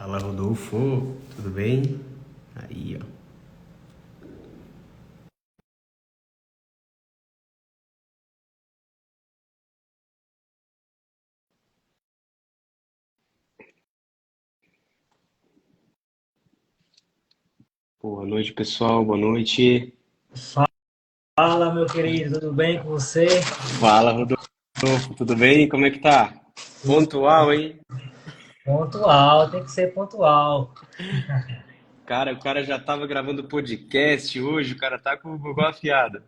Fala, Rodolfo, tudo bem? Aí, ó. Boa noite, pessoal. Boa noite. Fala, meu querido, tudo bem com você? Fala, Rodolfo. Tudo bem? Como é que tá? Tudo Pontual, hein? pontual, tem que ser pontual. O cara já tava gravando podcast hoje, o cara tá com o gogó afiado.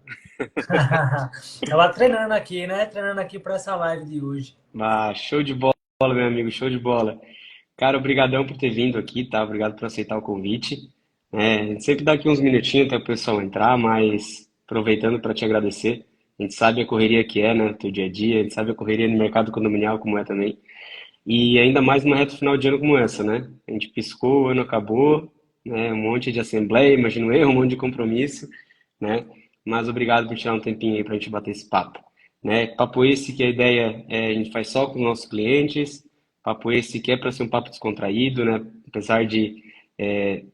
Tava treinando aqui, né? Treinando aqui para essa live de hoje. Ah, show de bola, meu amigo, show de bola. Cara, obrigadão por ter vindo aqui, tá? Obrigado por aceitar o convite. A gente sempre dá aqui uns minutinhos até o pessoal entrar, mas aproveitando para te agradecer. A gente sabe a correria que é, né? Teu dia a dia, a gente sabe a correria no mercado condominial como é também. E ainda mais numa reta final de ano como essa, né? A gente piscou, o ano acabou, né? Um monte de assembleia, imagino eu, um monte de compromisso, né? Mas obrigado por tirar um tempinho aí para a gente bater esse papo, né? Papo esse que a ideia é a gente faz só com os nossos clientes, papo esse que é para ser um papo descontraído, né? Apesar de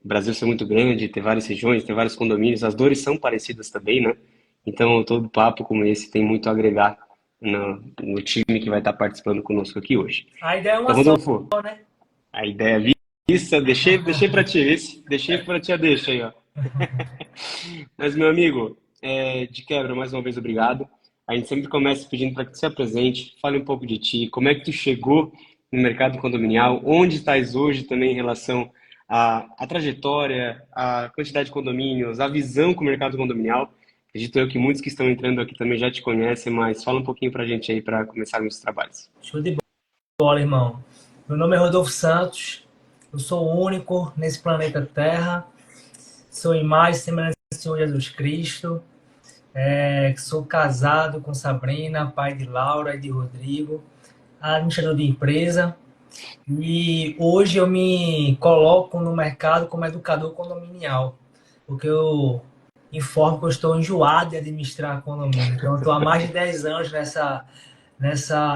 o Brasil ser muito grande, ter várias regiões, ter vários condomínios, as dores são parecidas também, né? Então todo papo como esse tem muito a agregar no time que vai estar participando conosco aqui hoje. A ideia é Então, uma só, Rodolfo, né? a ideia é vista, deixei para ti, deixei para ti a deixa aí, ó. Mas, meu amigo, de quebra, mais uma vez, obrigado. A gente sempre começa pedindo para que tu se apresente, fale um pouco de ti, como é que tu chegou no mercado condominial, onde estás hoje também em relação à trajetória, à quantidade de condomínios, à visão com o mercado condominial. Acredito eu que muitos que estão entrando aqui também já te conhecem, mas fala um pouquinho para a gente aí para começar os trabalhos. Show de bola, irmão. Meu nome é Rodolfo Santos. Eu sou o único nesse planeta Terra. Sou imagem e semelhança do Senhor Jesus Cristo. Sou casado com Sabrina, pai de Laura e de Rodrigo, administrador de empresa. E hoje eu me coloco no mercado como educador condominial, porque eu informo que eu estou enjoado de administrar condomínio. Então, eu estou há mais de 10 anos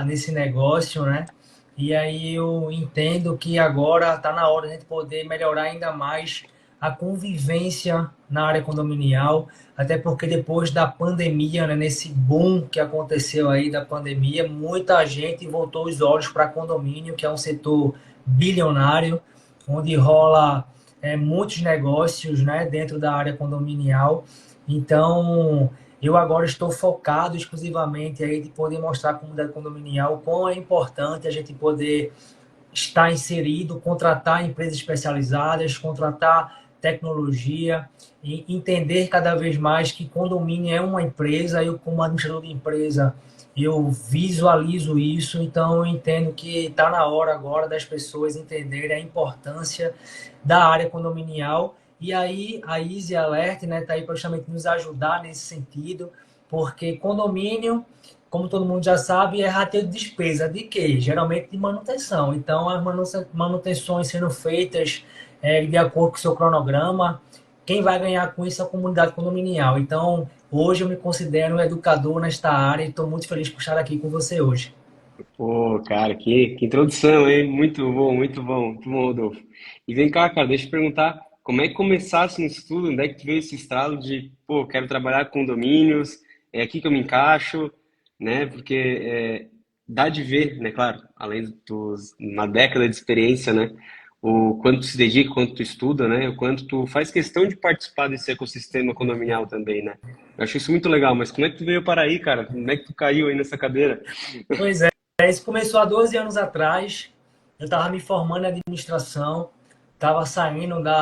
nesse negócio, né? E aí eu entendo que agora está na hora de a gente poder melhorar ainda mais a convivência na área condominial, até porque depois da pandemia, né, nesse boom que aconteceu aí da pandemia, muita gente voltou os olhos para condomínio, que é um setor bilionário, onde rola muitos negócios, né, dentro da área condominial. Então, eu agora estou focado exclusivamente aí de poder mostrar à comunidade condominial quão é importante a gente poder estar inserido, contratar empresas especializadas, contratar tecnologia e entender cada vez mais que condomínio é uma empresa. Eu, como administrador de empresa, eu visualizo isso, então eu entendo que está na hora agora das pessoas entenderem a importância da área condominial. E aí a Easy Alert, né, está aí para justamente nos ajudar nesse sentido, porque condomínio, como todo mundo já sabe, é rateio de despesa. De quê? Geralmente de manutenção. Então, as manutenções sendo feitas de acordo com o seu cronograma, quem vai ganhar com isso é a comunidade condominial. Então, hoje eu me considero um educador nesta área e estou muito feliz por estar aqui com você hoje. Pô, cara, que introdução, hein? Muito bom, muito bom, Rodolfo. E vem cá, cara, deixa eu te perguntar, como é que começasse no estudo? Onde é que tu veio esse estralo de, pô, quero trabalhar com condomínios, é aqui que eu me encaixo, né? Porque dá de ver, né, claro, além dos, uma década de experiência, né? O quanto tu se dedica, o quanto tu estuda, né? O quanto tu faz questão de participar desse ecossistema condominial também, né? Eu acho isso muito legal, mas como é que tu veio para aí, cara? Como é que tu caiu aí nessa cadeira? Pois é, isso começou há 12 anos atrás. Eu estava me formando em administração, estava saindo da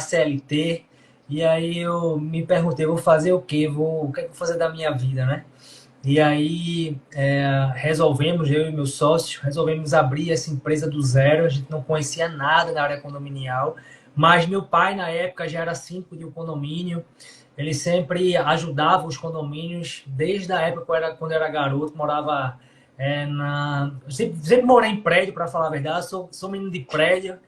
CLT, e aí eu me perguntei, vou fazer o quê? O que é que eu vou fazer da minha vida, né? E aí resolvemos, eu e meu sócio, resolvemos abrir essa empresa do zero. A gente não conhecia nada da área condominial, mas meu pai na época já era síndico de um condomínio. Ele sempre ajudava os condomínios, desde a época quando eu era garoto, morava Eu sempre morei em prédio, para falar a verdade, sou menino de prédio.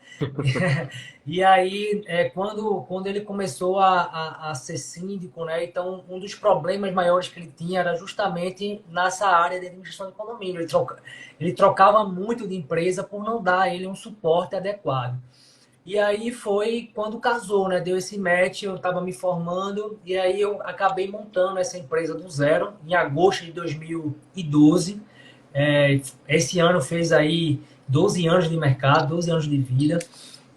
E aí, quando ele começou a ser síndico, né? Então, um dos problemas maiores que ele tinha era justamente nessa área de administração de condomínio. Ele trocava muito de empresa por não dar a ele um suporte adequado. E aí foi quando casou, né? Deu esse match, eu estava me formando, e aí eu acabei montando essa empresa do zero, em agosto de 2012. Esse ano fez aí 12 anos de mercado, 12 anos de vida.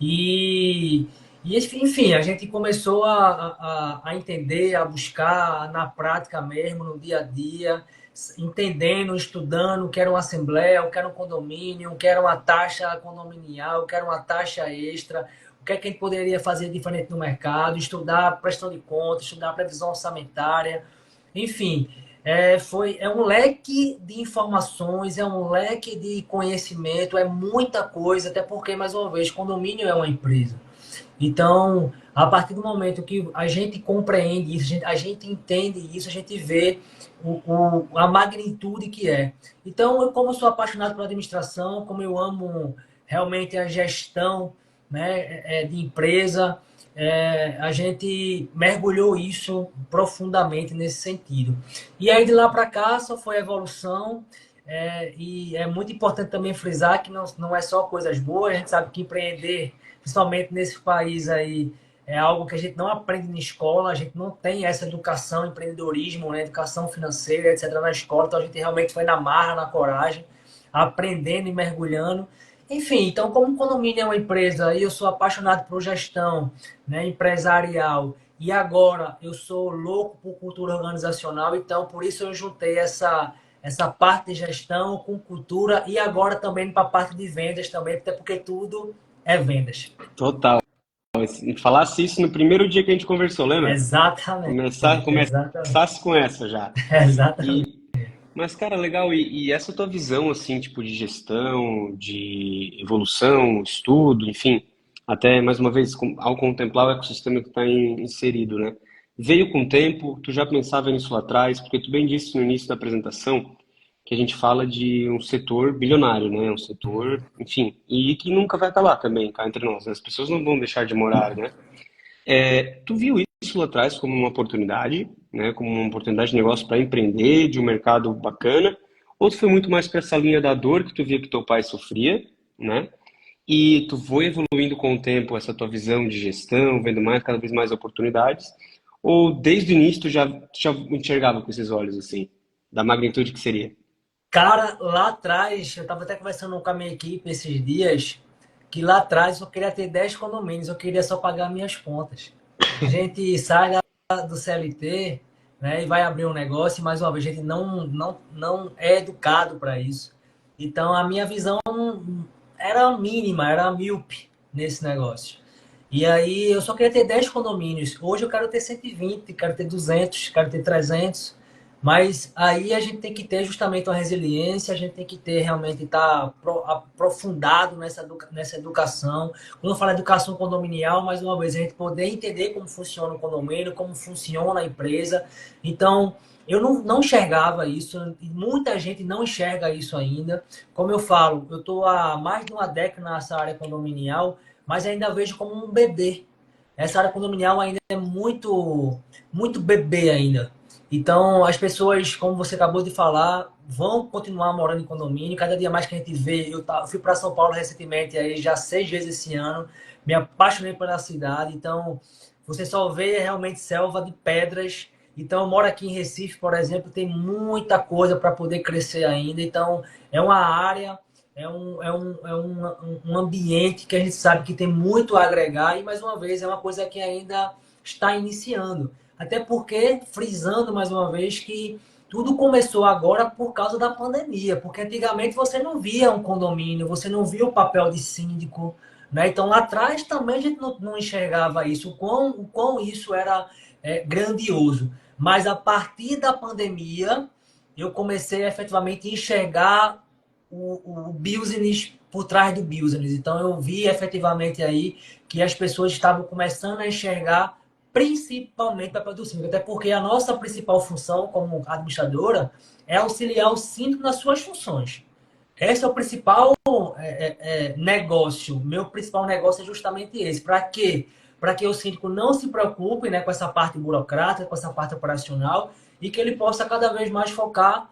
E, enfim, a gente começou a entender, a buscar na prática mesmo, no dia a dia, entendendo, estudando o que era uma assembleia, o que era um condomínio, o que era uma taxa condominial, o que era uma taxa extra, o que é que a gente poderia fazer diferente no mercado, estudar prestação de contas, estudar previsão orçamentária, enfim. É um leque de informações, é um leque de conhecimento, é muita coisa, até porque, mais uma vez, condomínio é uma empresa. Então, a partir do momento que a gente compreende isso, a gente entende isso, a gente vê a magnitude que é. Então, como eu sou apaixonado pela administração, como eu amo realmente a gestão, né, de empresa, a gente mergulhou isso profundamente nesse sentido. E aí, de lá para cá, só foi evolução. E é muito importante também frisar que não é só coisas boas, a gente sabe que empreender, principalmente nesse país aí, é algo que a gente não aprende na escola, a gente não tem essa educação, empreendedorismo, né, educação financeira, etc. na escola, então a gente realmente foi na marra, na coragem, aprendendo e mergulhando. Enfim, então como o condomínio é uma empresa e eu sou apaixonado por gestão, né, empresarial, e agora eu sou louco por cultura organizacional, então por isso eu juntei essa parte de gestão com cultura e agora também para a parte de vendas também, até porque tudo é vendas. Total. Falasse isso no primeiro dia que a gente conversou, lembra? Exatamente, exatamente, Começasse com essa já. exatamente. E, mas, cara, legal. E essa tua visão, assim, tipo, de gestão, de evolução, estudo, enfim, até, mais uma vez, ao contemplar o ecossistema que está inserido, né? Veio com o tempo, tu já pensava nisso lá atrás, porque tu bem disse no início da apresentação que a gente fala de um setor bilionário, né? Um setor, enfim, e que nunca vai acabar também, cá entre nós, né? As pessoas não vão deixar de morar, né? Tu viu isso lá atrás como uma oportunidade, né? Como uma oportunidade de negócio para empreender, de um mercado bacana, ou tu foi muito mais para essa linha da dor que tu via que teu pai sofria, né? E tu foi evoluindo com o tempo essa tua visão de gestão, vendo mais, cada vez mais oportunidades, ou desde o início tu já enxergava com esses olhos assim, da magnitude que seria? Cara, lá atrás, eu estava até conversando com a minha equipe esses dias, que lá atrás eu queria ter 10 condomínios, eu queria só pagar minhas contas. A gente sai do CLT, né, e vai abrir um negócio, e mais uma vez, a gente não é educado para isso. Então, a minha visão era mínima, era míope nesse negócio. E aí, eu só queria ter 10 condomínios. Hoje eu quero ter 120, quero ter 200, quero ter 300. Mas aí a gente tem que ter justamente uma resiliência, a gente tem que ter realmente estar aprofundado nessa educação. Quando eu falo educação condominial, mais uma vez, a gente poder entender como funciona o condomínio, como funciona a empresa. Então, eu não enxergava isso, e muita gente não enxerga isso ainda. Como eu falo, eu estou há mais de uma década nessa área condominial, mas ainda vejo como um bebê. Essa área condominial ainda é muito, muito bebê ainda. Então, as pessoas, como você acabou de falar, vão continuar morando em condomínio. Cada dia mais que a gente vê, eu fui para São Paulo recentemente, aí já 6 vezes esse ano, me apaixonei pela cidade. Então, você só vê realmente selva de pedras. Então, eu moro aqui em Recife, por exemplo, tem muita coisa para poder crescer ainda. Então, é uma área, um ambiente que a gente sabe que tem muito a agregar. E, mais uma vez, é uma coisa que ainda está iniciando. Até porque, frisando mais uma vez, que tudo começou agora por causa da pandemia. Porque antigamente você não via um condomínio, você não via o papel de síndico. Né? Então lá atrás também a gente não enxergava isso, o quão isso era grandioso. Mas a partir da pandemia, eu comecei a efetivamente enxergar o business por trás do business. Então eu vi efetivamente aí que as pessoas estavam começando a enxergar principalmente para o síndico, até porque a nossa principal função como administradora é auxiliar o síndico nas suas funções. Esse é o principal negócio. Meu principal negócio é justamente esse. Para quê? Para que o síndico não se preocupe, né, com essa parte burocrática, com essa parte operacional, e que ele possa cada vez mais focar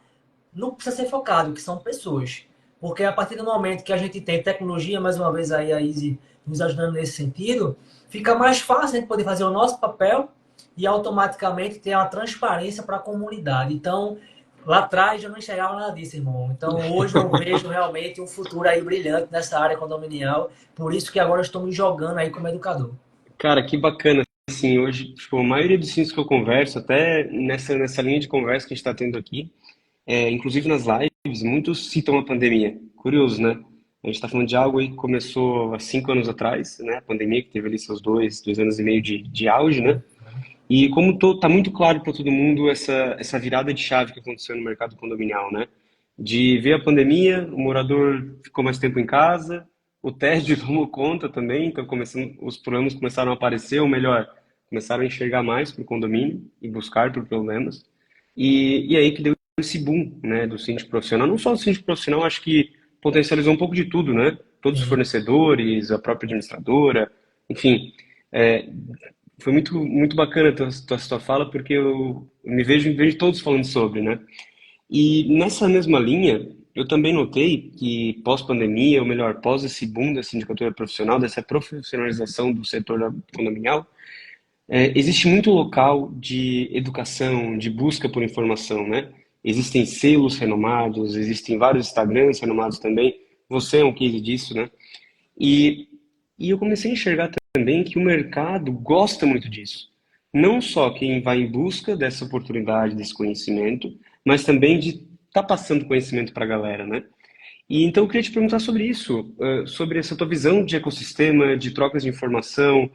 no que precisa ser focado, que são pessoas. Porque a partir do momento que a gente tem tecnologia, mais uma vez aí a Izzy nos ajudando nesse sentido, fica mais fácil a gente poder fazer o nosso papel e automaticamente ter uma transparência para a comunidade. Então, lá atrás eu não enxergava nada disso, irmão. Então, hoje eu vejo realmente um futuro aí brilhante nessa área condominial. Por isso que agora eu estou me jogando aí como educador. Cara, que bacana. Assim, hoje, tipo, a maioria dos síndicos que eu converso, até nessa linha de conversa que a gente está tendo aqui, inclusive nas lives, muitos citam a pandemia. Curioso, né? A gente está falando de algo aí que começou há 5 anos atrás, né? A pandemia que teve ali seus 2 anos e meio de auge, né? E como tá muito claro para todo mundo essa virada de chave que aconteceu no mercado condominial, né? De ver a pandemia, o morador ficou mais tempo em casa, o tédio tomou conta também, então os problemas começaram a aparecer, ou melhor, começaram a enxergar mais para o condomínio e buscar por problemas. E aí que deu esse boom, né, do síndico profissional. Não só o síndico profissional, acho que potencializou um pouco de tudo, né? Todos os Sim. fornecedores, a própria administradora, enfim. É, foi muito bacana a tua fala, porque eu me vejo todos falando sobre, né? E nessa mesma linha, eu também notei que pós-pandemia, ou melhor, pós esse boom da sindicatura profissional, dessa profissionalização do setor condominial, existe muito local de educação, de busca por informação, né? Existem selos renomados, existem vários Instagrams renomados também. Você é um case disso, né? E, e eu comecei a enxergar também que o mercado gosta muito disso. Não só quem vai em busca dessa oportunidade, desse conhecimento, mas também de estar passando conhecimento para a galera, né? E então eu queria te perguntar sobre isso, sobre essa tua visão de ecossistema, de trocas de informação,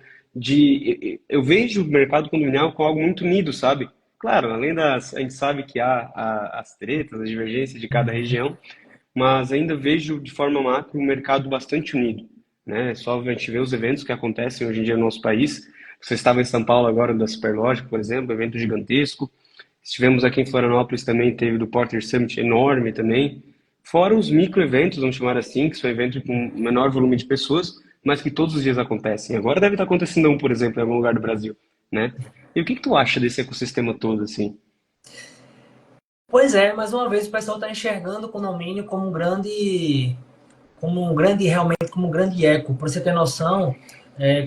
eu vejo o mercado condominial com algo muito unido, sabe? Claro, a gente sabe que há as tretas, as divergências de cada região, mas ainda vejo de forma macro um mercado bastante unido, né? Só a gente vê os eventos que acontecem hoje em dia no nosso país. Você estava em São Paulo agora da Superlógica, por exemplo, evento gigantesco. Estivemos aqui em Florianópolis também, teve do Porter Summit enorme também. Fora os micro-eventos, vamos chamar assim, que são eventos com menor volume de pessoas, mas que todos os dias acontecem. Agora deve estar acontecendo um, por exemplo, em algum lugar do Brasil, né? E o que que tu acha desse ecossistema todo, assim? Pois é, mais uma vez o pessoal está enxergando o condomínio realmente como um grande eco. Para você ter noção,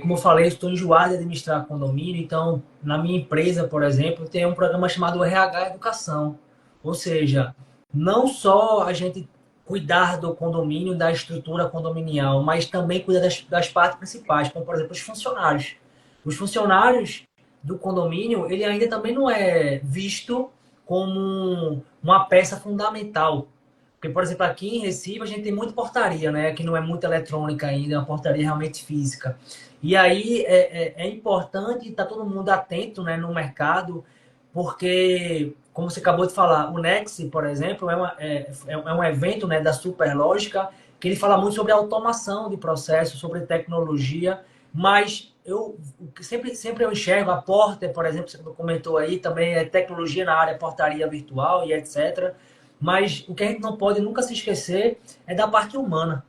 como eu falei, eu estou enjoado de administrar condomínio, então na minha empresa, por exemplo, tem um programa chamado RH Educação. Ou seja, não só a gente cuidar do condomínio, da estrutura condominial, mas também cuidar das partes principais, como por exemplo os funcionários. Os funcionários do condomínio, ele ainda também não é visto como uma peça fundamental. Porque, por exemplo, aqui em Recife a gente tem muita portaria, né? Que não é muito eletrônica ainda, é uma portaria realmente física. E aí é importante estar todo mundo atento, né, no mercado, porque, como você acabou de falar, o Next, por exemplo, é um evento, né, da Superlógica, que ele fala muito sobre automação de processos, sobre tecnologia, mas sempre eu enxergo a Porter, por exemplo, você comentou aí, também é tecnologia na área portaria virtual e etc. Mas o que a gente não pode nunca se esquecer é da parte humana,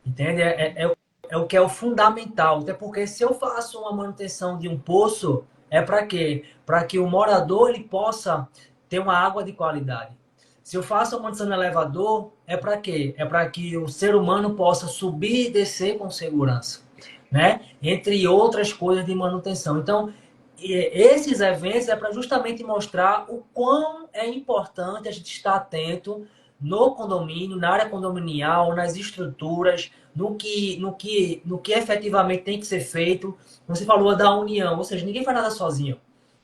entende? É o que é o fundamental. Até porque se eu faço uma manutenção de um poço, é para quê? Para que o morador ele possa ter uma água de qualidade. Se eu faço uma manutenção no elevador, é para quê? É para que o ser humano possa subir e descer com segurança, né? Entre outras coisas de manutenção. Então, esses eventos é para justamente mostrar o quão é importante a gente estar atento no condomínio, na área condominial, nas estruturas, no que efetivamente tem que ser feito. Você falou da união, ou seja, ninguém faz nada sozinho,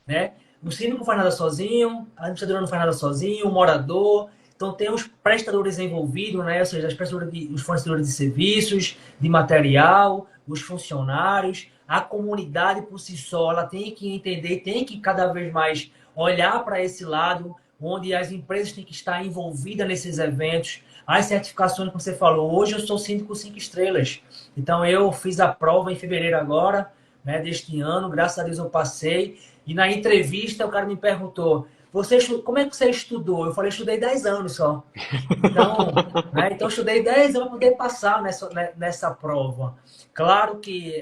né? O síndico não faz nada sozinho, a administradora não faz nada sozinho, o morador. Então tem os prestadores envolvidos, né? Ou seja, os fornecedores de serviços, de material, os funcionários, a comunidade por si só, ela tem que entender, tem que cada vez mais olhar para esse lado, onde as empresas têm que estar envolvidas nesses eventos. As certificações que você falou, hoje eu sou síndico 5 estrelas. Então eu fiz a prova em fevereiro agora, né, deste ano. Graças a Deus eu passei. E na entrevista o cara me perguntou, como é que você estudou? Eu falei, estudei 10 anos só. Então, né, então eu estudei 10 anos para poder passar nessa prova. Claro que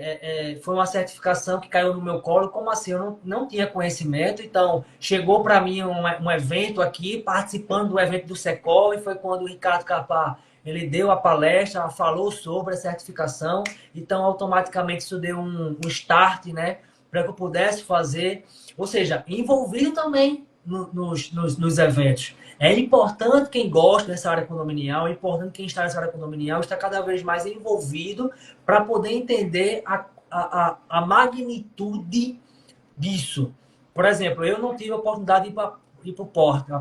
foi uma certificação que caiu no meu colo, como assim? Eu não tinha conhecimento, então chegou para mim um evento aqui, participando do evento do Secol, e foi quando o Ricardo Capá, ele deu a palestra, falou sobre a certificação, então automaticamente isso deu um start, né, para que eu pudesse fazer, ou seja, envolvido também nos eventos. É importante quem gosta dessa área condominial, é importante quem está nessa área condominial estar cada vez mais envolvido para poder entender a magnitude disso. Por exemplo, eu não tive a oportunidade de ir para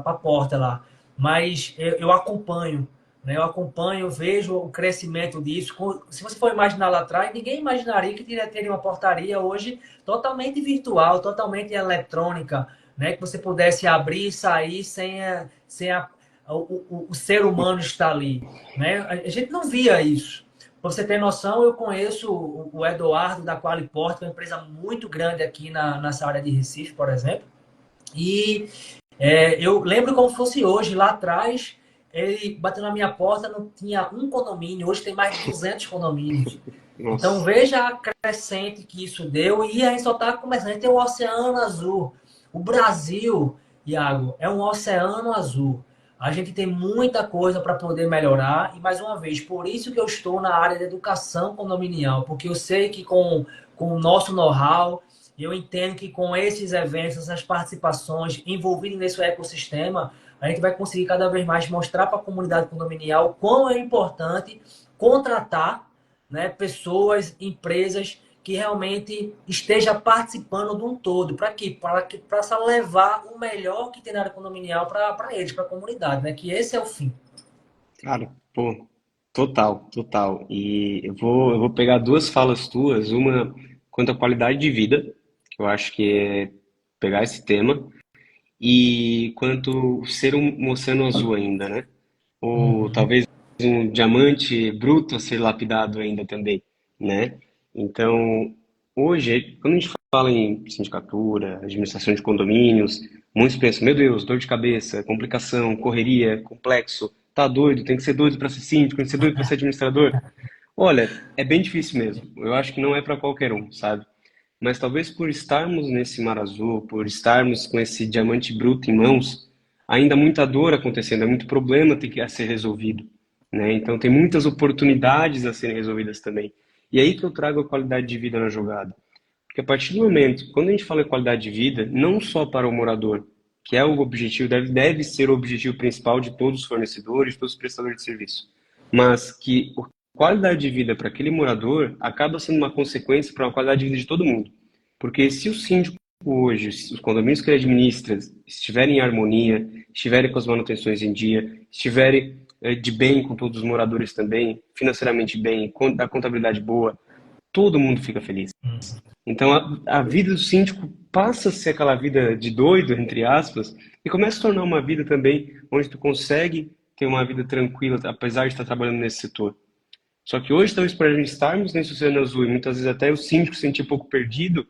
a porta lá, mas eu acompanho. Né? Eu acompanho, vejo o crescimento disso. Se você for imaginar lá atrás, ninguém imaginaria que teria uma portaria hoje totalmente virtual, totalmente eletrônica, né? Que você pudesse abrir e sair o ser humano estar ali. Né? A gente não via isso. Para você ter noção, eu conheço o Eduardo da Qualiport, que é uma empresa muito grande aqui nessa área de Recife, por exemplo. E eu lembro como fosse hoje, lá atrás, ele bateu na minha porta, não tinha um condomínio, hoje tem mais de 200 condomínios. Então Nossa, veja a crescente que isso deu, e a gente só está começando, a gente tem o Oceano Azul. O Brasil, Iago, é um oceano azul. A gente tem muita coisa para poder melhorar, e mais uma vez, por isso que eu estou na área de educação condominial, porque eu sei que com o nosso know-how, eu entendo que com esses eventos, essas participações envolvidas nesse ecossistema, a gente vai conseguir cada vez mais mostrar para a comunidade condominial quão é importante contratar, né, pessoas, empresas que realmente esteja participando de um todo. Para quê? Para levar o melhor que tem na área condominial para eles, para a comunidade, né? Que esse é o fim. cara, pô, total, total. E eu vou pegar duas falas tuas, uma quanto à qualidade de vida, que eu acho que é pegar esse tema, e quanto ser um oceano azul ainda, né? Ou Uhum. talvez um diamante bruto a ser lapidado ainda também, né? Então, hoje, quando a gente fala em sindicatura, administração de condomínios, muitos pensam, meu Deus, dor de cabeça, complicação, correria, complexo, tá doido, tem que ser doido para ser síndico, tem que ser doido para ser administrador. Olha, é bem difícil mesmo. Eu acho que não é para qualquer um, sabe? Mas talvez por estarmos nesse mar azul, por estarmos com esse diamante bruto em mãos, ainda há muita dor acontecendo, há muito problema tem que a ser resolvido, né? Então tem muitas oportunidades a serem resolvidas também. E aí que eu trago a qualidade de vida na jogada. Porque a partir do momento, quando a gente fala em qualidade de vida, não só para o morador, que é o objetivo, deve ser o objetivo principal de todos os fornecedores, de todos os prestadores de serviço, mas que a qualidade de vida para aquele morador acaba sendo uma consequência para uma qualidade de vida de todo mundo. Porque se o síndico hoje, se os condomínios que ele administra estiverem em harmonia, estiverem com as manutenções em dia, estiverem de bem com todos os moradores também, financeiramente bem, com a contabilidade boa, todo mundo fica feliz. Então, a vida do síndico passa a ser aquela vida de doido, entre aspas, e começa a tornar uma vida também onde tu consegue ter uma vida tranquila, apesar de estar trabalhando nesse setor. Só que hoje, talvez por a gente estarmos nesse oceano azul e muitas vezes até o síndico se sentir um pouco perdido,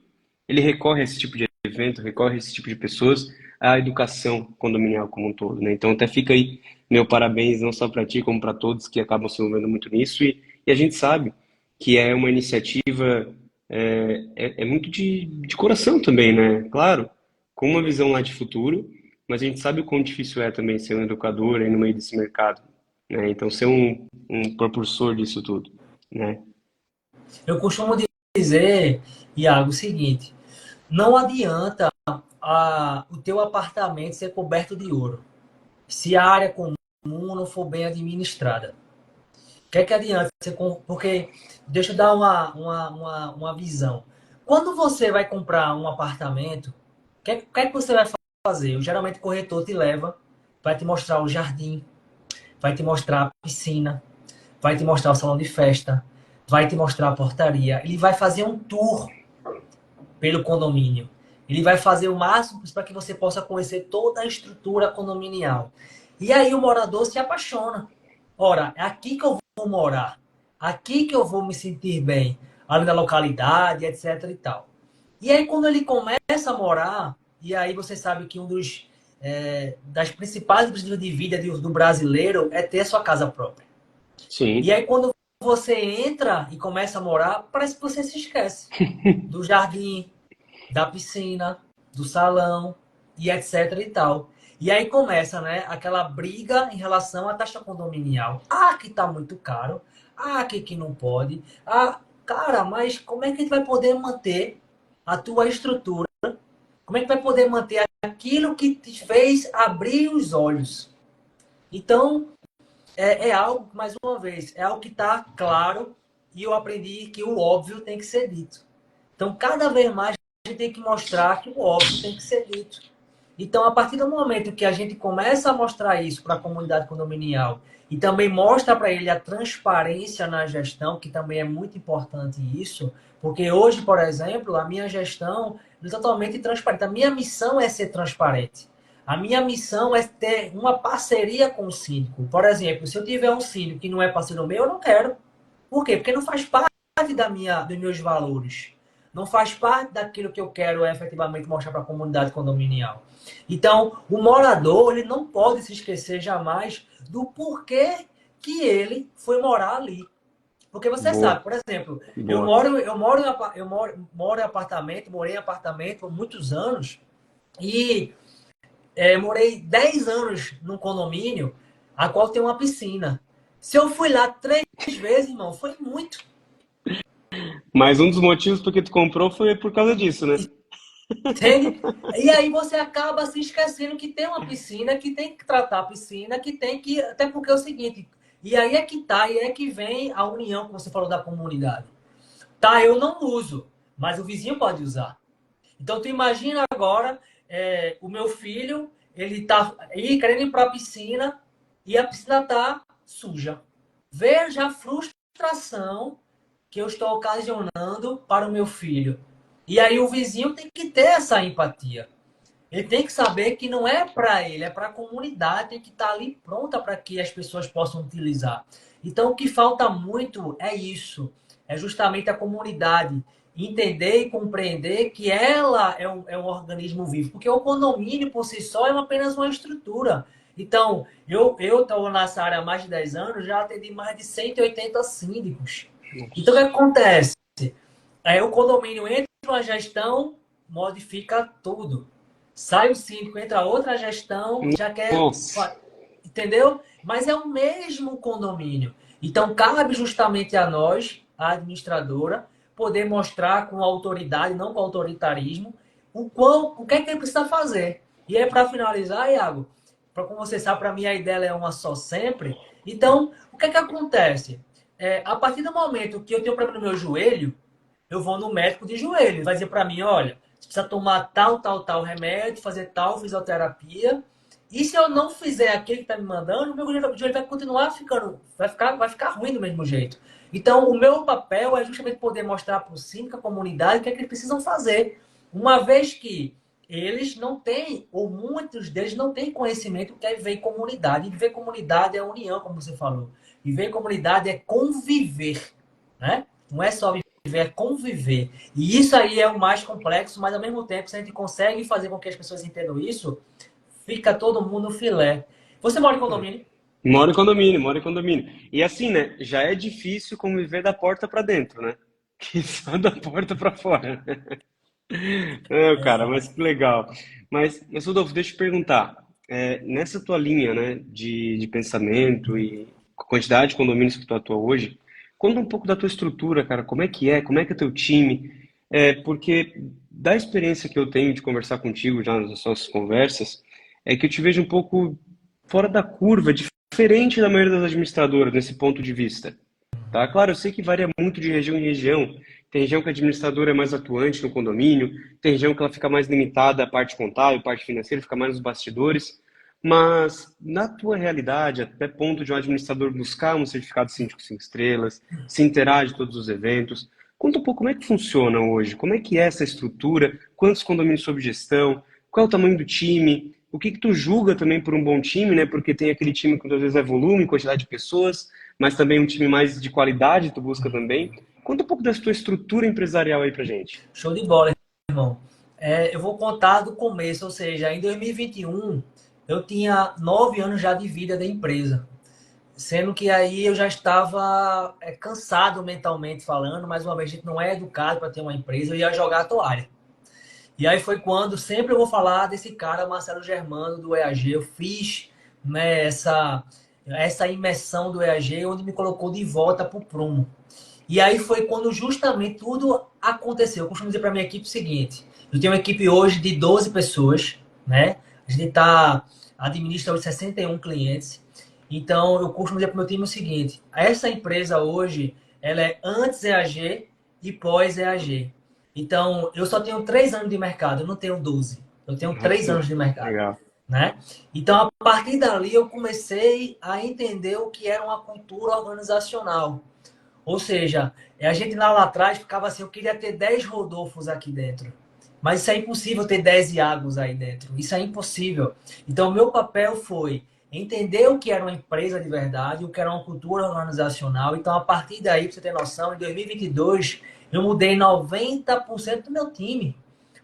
ele recorre a esse tipo de evento, recorre a esse tipo de pessoas, à educação condominial como um todo, né? Então, até fica aí meu parabéns, não só para ti, como para todos que acabam se envolvendo muito nisso. E a gente sabe que é uma iniciativa muito de coração também, né? Claro, com uma visão lá de futuro, mas a gente sabe o quão difícil é também ser um educador aí no meio desse mercado, né? Então, ser um propulsor disso tudo, né? Eu costumo dizer, Iago, o seguinte: não adianta o teu apartamento ser coberto de ouro, se a área comum não for bem administrada. O que é que adianta? Porque, deixa eu dar uma visão. Quando você vai comprar um apartamento, o que é que você vai fazer? Geralmente o corretor te leva, vai te mostrar o jardim, vai te mostrar a piscina, vai te mostrar o salão de festa, vai te mostrar a portaria. Ele vai fazer um tour pelo condomínio. Ele vai fazer o máximo para que você possa conhecer toda a estrutura condominial. E aí o morador se apaixona. Ora, é aqui que eu vou morar. Aqui que eu vou me sentir bem. ali na localidade, etc e tal. E aí, quando ele começa a morar, e aí você sabe que das principais objetivos de vida do brasileiro é ter a sua casa própria. E Sim. aí, quando você entra e começa a morar, parece que você se esquece do jardim, da piscina, do salão e etc e tal. E aí começa, né, aquela briga em relação à taxa condominial. Ah, que tá muito caro. Ah, que não pode. Ah, cara, mas como é que a gente vai poder manter a tua estrutura? Como é que vai poder manter aquilo que te fez abrir os olhos? Então, é algo, mais uma vez, é algo que está claro e eu aprendi que o óbvio tem que ser dito. Então, cada vez mais a gente tem que mostrar que o óbvio tem que ser dito. Então, a partir do momento que a gente começa a mostrar isso para a comunidade condominial e também mostra para ele a transparência na gestão, que também é muito importante isso, porque hoje, por exemplo, a minha gestão é totalmente transparente. A minha missão é ser transparente. A minha missão é ter uma parceria com o síndico. Por exemplo, se eu tiver um síndico que não é parceiro meu, eu não quero. Por quê? Porque não faz parte dos meus valores. Não faz parte daquilo que eu quero efetivamente mostrar para a comunidade condominial. Então, o morador ele não pode se esquecer jamais do porquê que ele foi morar ali. Porque você Boa, sabe, por exemplo, boa. morei em apartamento por muitos anos e morei 10 anos num condomínio a qual tem uma piscina. Se eu fui lá 3 vezes, irmão, foi muito. Mas um dos motivos porque tu comprou foi por causa disso, né? Entende? E aí você acaba se esquecendo que tem uma piscina, que tem que tratar a piscina, que tem que. Até porque é o seguinte, e aí é que tá, e é que vem a união que você falou da comunidade. Tá, eu não uso, mas o vizinho pode usar. Então tu imagina agora o meu filho, ele tá aí querendo ir para a piscina e a piscina tá suja. Veja a frustração que eu estou ocasionando para o meu filho. E aí o vizinho tem que ter essa empatia. Ele tem que saber que não é para ele, é para a comunidade, tem que estar ali pronta para que as pessoas possam utilizar. Então o que falta muito é isso, é justamente a comunidade entender e compreender que ela é um organismo vivo, porque o condomínio por si só é apenas uma estrutura. Então, eu estou nessa área há mais de 10 anos, já atendi mais de 180 síndicos. Então, o que acontece? O condomínio entra uma gestão, modifica tudo. Sai o síndico, entra outra gestão, já quer. Nossa. Entendeu? Mas é o mesmo condomínio. Então, cabe justamente a nós, a administradora, poder mostrar com autoridade, não com autoritarismo, o que é que ele precisa fazer. E é para finalizar, Iago, como você sabe, para mim a ideia é uma só sempre. Então, o que é que acontece? A partir do momento que eu tenho um problema no meu joelho, eu vou no médico de joelho. Ele vai dizer para mim, olha, você precisa tomar tal remédio, fazer tal fisioterapia. E se eu não fizer aquilo que está me mandando, o meu joelho vai continuar ficando, vai ficar ruim do mesmo jeito. Então, o meu papel é justamente poder mostrar para o síndico, a comunidade, o que é que eles precisam fazer. Uma vez que eles não têm, ou muitos deles não têm conhecimento do que é viver em comunidade. E viver em comunidade é união, como você falou. Viver em comunidade é conviver, né? Não é só viver, é conviver. E isso aí é o mais complexo, mas ao mesmo tempo, se a gente consegue fazer com que as pessoas entendam isso, fica todo mundo filé. Você mora em condomínio? Moro em condomínio, moro em condomínio. E assim, né? Já é difícil conviver da porta pra dentro, né? Que só da porta pra fora. É, cara, mas Exato. que legal. Mas Rodolfo, deixa eu te perguntar. Nessa tua linha, né, de pensamento e com a quantidade de condomínios que tu atua hoje, conta um pouco da tua estrutura, cara. Como é que é teu time? Porque da experiência que eu tenho de conversar contigo já nas nossas conversas, é que eu te vejo um pouco fora da curva, diferente da maioria das administradoras nesse ponto de vista. Tá? Claro, eu sei que varia muito de região em região. Tem região que a administradora é mais atuante no condomínio, tem região que ela fica mais limitada à parte contábil, parte financeira, fica mais nos bastidores. Mas, na tua realidade, até ponto de um administrador buscar um certificado síndico 5 estrelas, se inteirar de todos os eventos, conta um pouco como é que funciona hoje, como é que é essa estrutura, quantos condomínios sob gestão, qual é o tamanho do time, o que que tu julga também por um bom time, né? Porque tem aquele time que às vezes é volume, quantidade de pessoas, mas também um time mais de qualidade tu busca também. Conta um pouco da tua estrutura empresarial aí pra gente. Show de bola, irmão. Eu vou contar do começo, ou seja, em 2021 eu tinha 9 anos já de vida da empresa. Sendo que aí eu já estava cansado mentalmente falando, mais uma vez, a gente não é educado para ter uma empresa, eu ia jogar a toalha. E aí foi quando sempre eu vou falar desse cara, Marcelo Germano, do EAG. Eu fiz, né, essa imersão do EAG, onde me colocou de volta para o prumo. E aí foi quando justamente tudo aconteceu. Eu costumo dizer para minha equipe o seguinte: eu tenho uma equipe hoje de 12 pessoas, né? A gente administra hoje 61 clientes. Então eu costumo dizer para o meu time o seguinte: essa empresa hoje, ela é antes EAG e pós EAG. Então eu só tenho 3 anos de mercado, eu não tenho 12. Eu tenho 3 Nossa, anos de mercado, legal. né? Então a partir dali eu comecei a entender o que era uma cultura organizacional. Ou seja, a gente lá atrás ficava assim, eu queria ter 10 Rodolfos aqui dentro. Mas isso é impossível ter 10 Iagos aí dentro. Isso é impossível. Então, o meu papel foi entender o que era uma empresa de verdade, o que era uma cultura organizacional. Então, a partir daí, para você ter noção, em 2022, eu mudei 90% do meu time.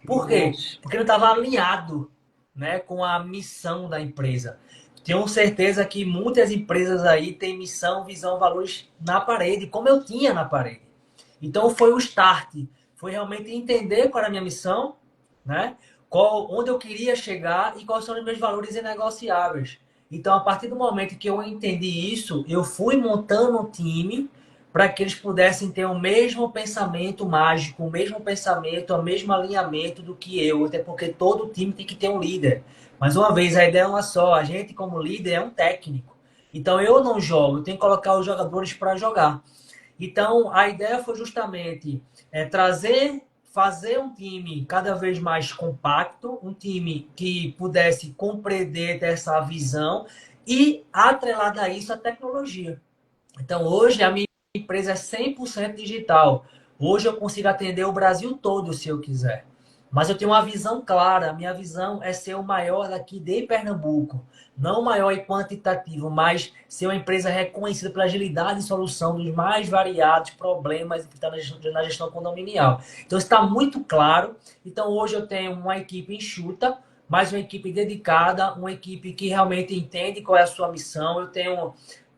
Por quê? Nossa. Porque não estava alinhado, né, com a missão da empresa. Tenho certeza que muitas empresas aí têm missão, visão, valores na parede, como eu tinha na parede. Então foi o start, foi realmente entender qual era a minha missão, né? Onde eu queria chegar e quais são os meus valores inegociáveis. Então, a partir do momento que eu entendi isso, eu fui montando um time para que eles pudessem ter o mesmo pensamento mágico, o mesmo pensamento, o mesmo alinhamento do que eu, até porque todo time tem que ter um líder. Mas uma vez, a ideia é uma só, a gente como líder é um técnico. Então eu não jogo, eu tenho que colocar os jogadores para jogar. Então a ideia foi justamente fazer um time cada vez mais compacto, um time que pudesse compreender dessa visão e atrelada a isso a tecnologia. Então hoje a minha empresa é 100% digital. Hoje eu consigo atender o Brasil todo se eu quiser. Mas eu tenho uma visão clara. A minha visão é ser o maior daqui de Pernambuco. Não o maior em quantitativo, mas ser uma empresa reconhecida pela agilidade e solução dos mais variados problemas que está na gestão condominial. Então está muito claro. Então hoje eu tenho uma equipe enxuta, mas uma equipe dedicada, uma equipe que realmente entende qual é a sua missão. Eu tenho,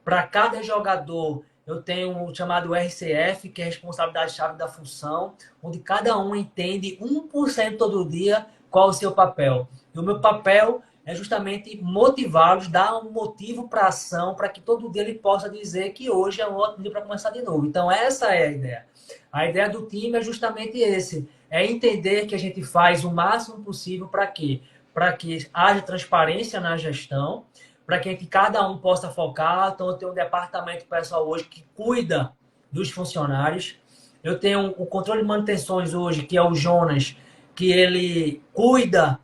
para cada jogador, eu tenho um chamado RCF, que é a responsabilidade-chave da função, onde cada um entende 1% todo dia qual é o seu papel. E o meu papel é justamente motivá-los, dar um motivo para a ação, para que todo dia ele possa dizer que hoje é um ótimo dia para começar de novo. Então, essa é a ideia. A ideia do time é justamente esse, é entender que a gente faz o máximo possível para quê? Para que haja transparência na gestão, para que cada um possa focar. Então, eu tenho um departamento pessoal hoje que cuida dos funcionários. Eu tenho o controle de manutenções hoje, que é o Jonas, que ele cuida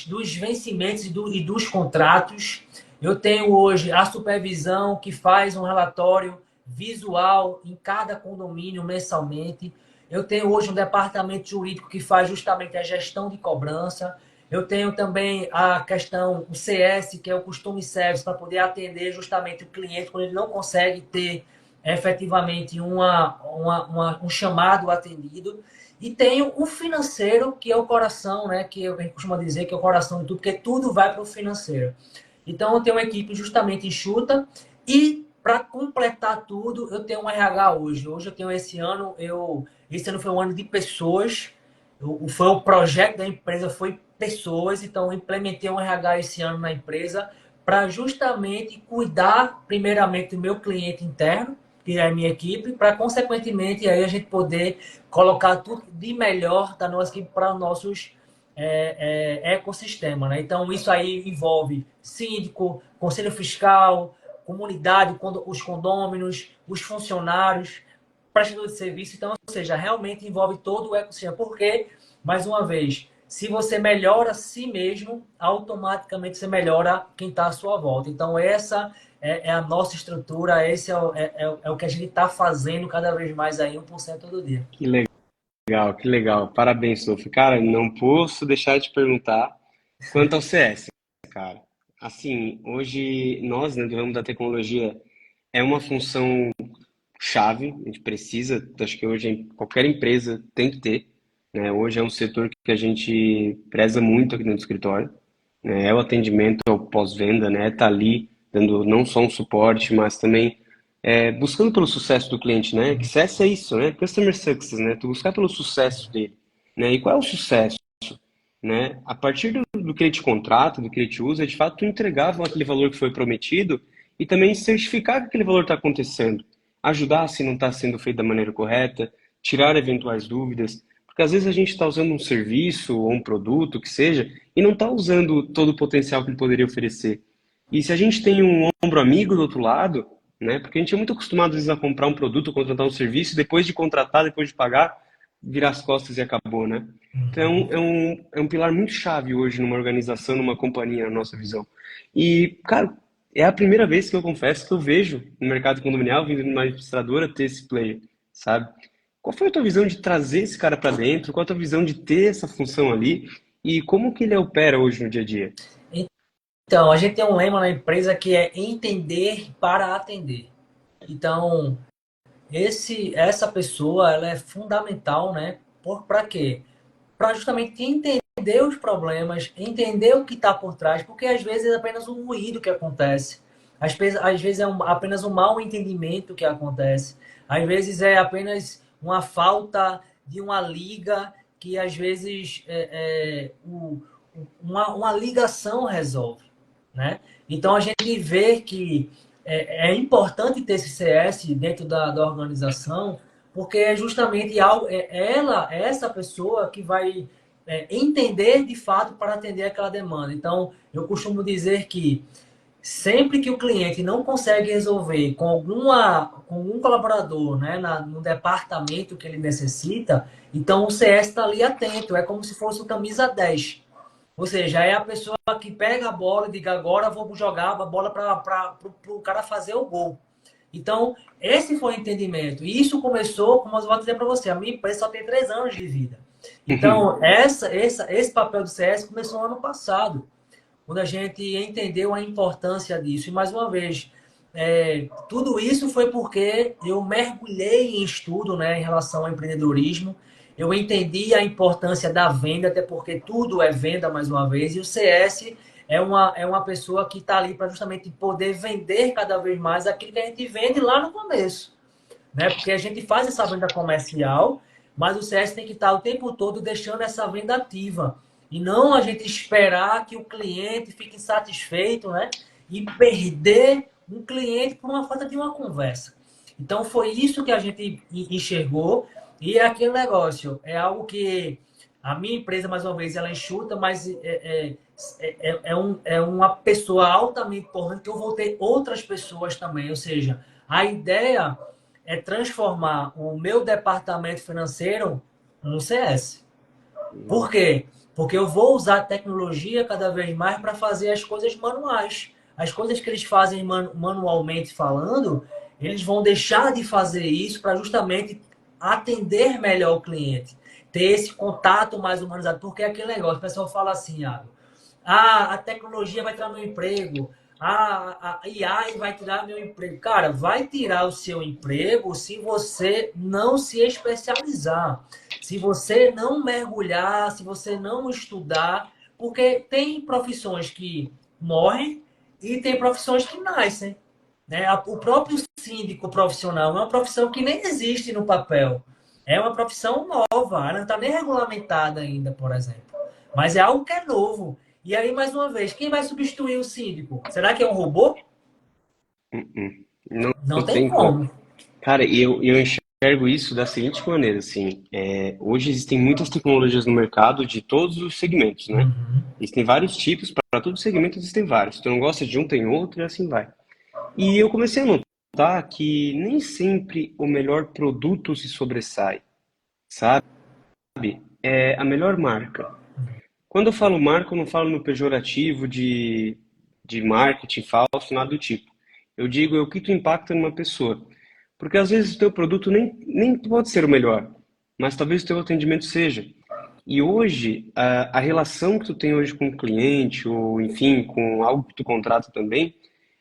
dos vencimentos e dos contratos. Eu tenho hoje a supervisão, que faz um relatório visual em cada condomínio mensalmente. Eu tenho hoje um departamento jurídico que faz justamente a gestão de cobrança. Eu tenho também a questão, o CS, que é o Customer Service, para poder atender justamente o cliente quando ele não consegue ter efetivamente um chamado atendido. E tenho o financeiro, que é o coração, né? Que a gente costuma dizer que é o coração de tudo, porque tudo vai para o financeiro. Então, eu tenho uma equipe justamente enxuta e para completar tudo, eu tenho um RH hoje. Hoje eu tenho esse ano foi um ano de pessoas. Foi o projeto da empresa, foi pessoas. Então, eu implementei um RH esse ano na empresa para justamente cuidar, primeiramente, do meu cliente interno, que é a minha equipe, para, consequentemente, aí a gente poder colocar tudo de melhor da nossa equipe para os nossos ecossistema, né? Então, isso aí envolve síndico, conselho fiscal, comunidade, os condôminos, os funcionários, prestador de serviço. Então, ou seja, realmente envolve todo o ecossistema. Porque, mais uma vez, se você melhora a si mesmo, automaticamente você melhora quem está à sua volta. Então, essa é a nossa estrutura, esse é o que a gente está fazendo cada vez mais aí, 1% do dia. Que legal, que legal. Parabéns, Sophie. Cara, não posso deixar de perguntar quanto ao CS, cara. Assim, hoje nós, né, do ramo da tecnologia, é uma função chave, a gente precisa, acho que hoje qualquer empresa tem que ter, né? Hoje é um setor que a gente preza muito aqui dentro do escritório, né? É o atendimento ao pós-venda, né? Tá ali dando não só um suporte, mas também buscando pelo sucesso do cliente, né? Que sucesso é isso, né? Customer success, né? Tu buscar pelo sucesso dele, né? E qual é o sucesso? Né? A partir do que ele te contrata, do que ele te usa, de fato, tu entregava aquele valor que foi prometido e também certificar que aquele valor está acontecendo. Ajudar se não está sendo feito da maneira correta, tirar eventuais dúvidas, porque às vezes a gente está usando um serviço ou um produto, que seja, e não está usando todo o potencial que ele poderia oferecer. E se a gente tem um ombro amigo do outro lado, né? Porque a gente é muito acostumado às vezes a comprar um produto, contratar um serviço, depois de contratar, depois de pagar, virar as costas e acabou, né? Então, é um pilar muito chave hoje numa organização, numa companhia, na nossa visão. E, cara, é a primeira vez que eu confesso que eu vejo no mercado condominial, vindo de uma administradora, ter esse player, sabe? Qual foi a tua visão de trazer esse cara para dentro? Qual a tua visão de ter essa função ali? E como que ele opera hoje no dia a dia? Então, a gente tem um lema na empresa que é entender para atender. Então, essa pessoa, ela é fundamental, né? Para quê? Para justamente entender os problemas, entender o que está por trás, porque às vezes é apenas um ruído que acontece, às vezes é apenas um mau entendimento que acontece, às vezes é apenas uma falta de uma liga que às vezes uma ligação resolve, né? Então a gente vê que é importante ter esse CS dentro da organização, porque é justamente essa pessoa que vai entender de fato para atender aquela demanda. Então, eu costumo dizer que sempre que o cliente não consegue resolver com algum colaborador, né, no departamento que ele necessita, então o CS está ali atento, é como se fosse o camisa 10. Ou seja, é a pessoa que pega a bola e diga agora vou jogar a bola para o cara fazer o gol. Então, esse foi o entendimento. E isso começou, como eu vou dizer para você, a minha empresa só tem 3 anos de vida. Então, esse papel do CS começou ano passado, quando a gente entendeu a importância disso. E, mais uma vez, tudo isso foi porque eu mergulhei em estudo, né, em relação ao empreendedorismo. Eu entendi a importância da venda, até porque tudo é venda, mais uma vez. E o CS é uma pessoa que está ali para justamente poder vender cada vez mais aquilo que a gente vende lá no começo, né? Porque a gente faz essa venda comercial, mas o CS tem que estar o tempo todo deixando essa venda ativa. E não a gente esperar que o cliente fique insatisfeito, né? E perder um cliente por uma falta de uma conversa. Então foi isso que a gente enxergou. E é aquele negócio, é algo que a minha empresa, mais uma vez, ela enxuta, mas é uma pessoa altamente importante que eu vou ter outras pessoas também. Ou seja, a ideia é transformar o meu departamento financeiro no CS. Por quê? Porque eu vou usar a tecnologia cada vez mais para fazer as coisas manuais. As coisas que eles fazem manualmente falando, eles vão deixar de fazer isso para justamente atender melhor o cliente. Ter esse contato mais humanizado. Porque é aquele negócio, o pessoal fala assim, a tecnologia vai tirar meu emprego. A AI vai tirar meu emprego. Cara, vai tirar o seu emprego se você não se especializar. Se você não mergulhar, se você não estudar, porque tem profissões que morrem e tem profissões que nascem, né? O próprio síndico profissional é uma profissão que nem existe no papel. É uma profissão nova, ela não está nem regulamentada ainda, por exemplo. Mas é algo que é novo. E aí, mais uma vez, quem vai substituir o síndico? Será que é um robô? Não, Não não tem tem como. como. Cara, eu enxergo isso da seguinte maneira, assim, hoje existem muitas tecnologias no mercado de todos os segmentos, né? Uhum. Existem vários tipos, para todo segmento existem vários. Se tu não gosta de um, tem outro e assim vai. E eu comecei a notar que nem sempre o melhor produto se sobressai, sabe? É a melhor marca. Quando eu falo marca, eu não falo no pejorativo de marketing falso, nada do tipo. Eu digo é o que tu impacta numa pessoa. Porque às vezes o teu produto nem pode ser o melhor, mas talvez o teu atendimento seja. E hoje, a relação que tu tem hoje com o cliente, ou enfim, com algo que tu contrata também,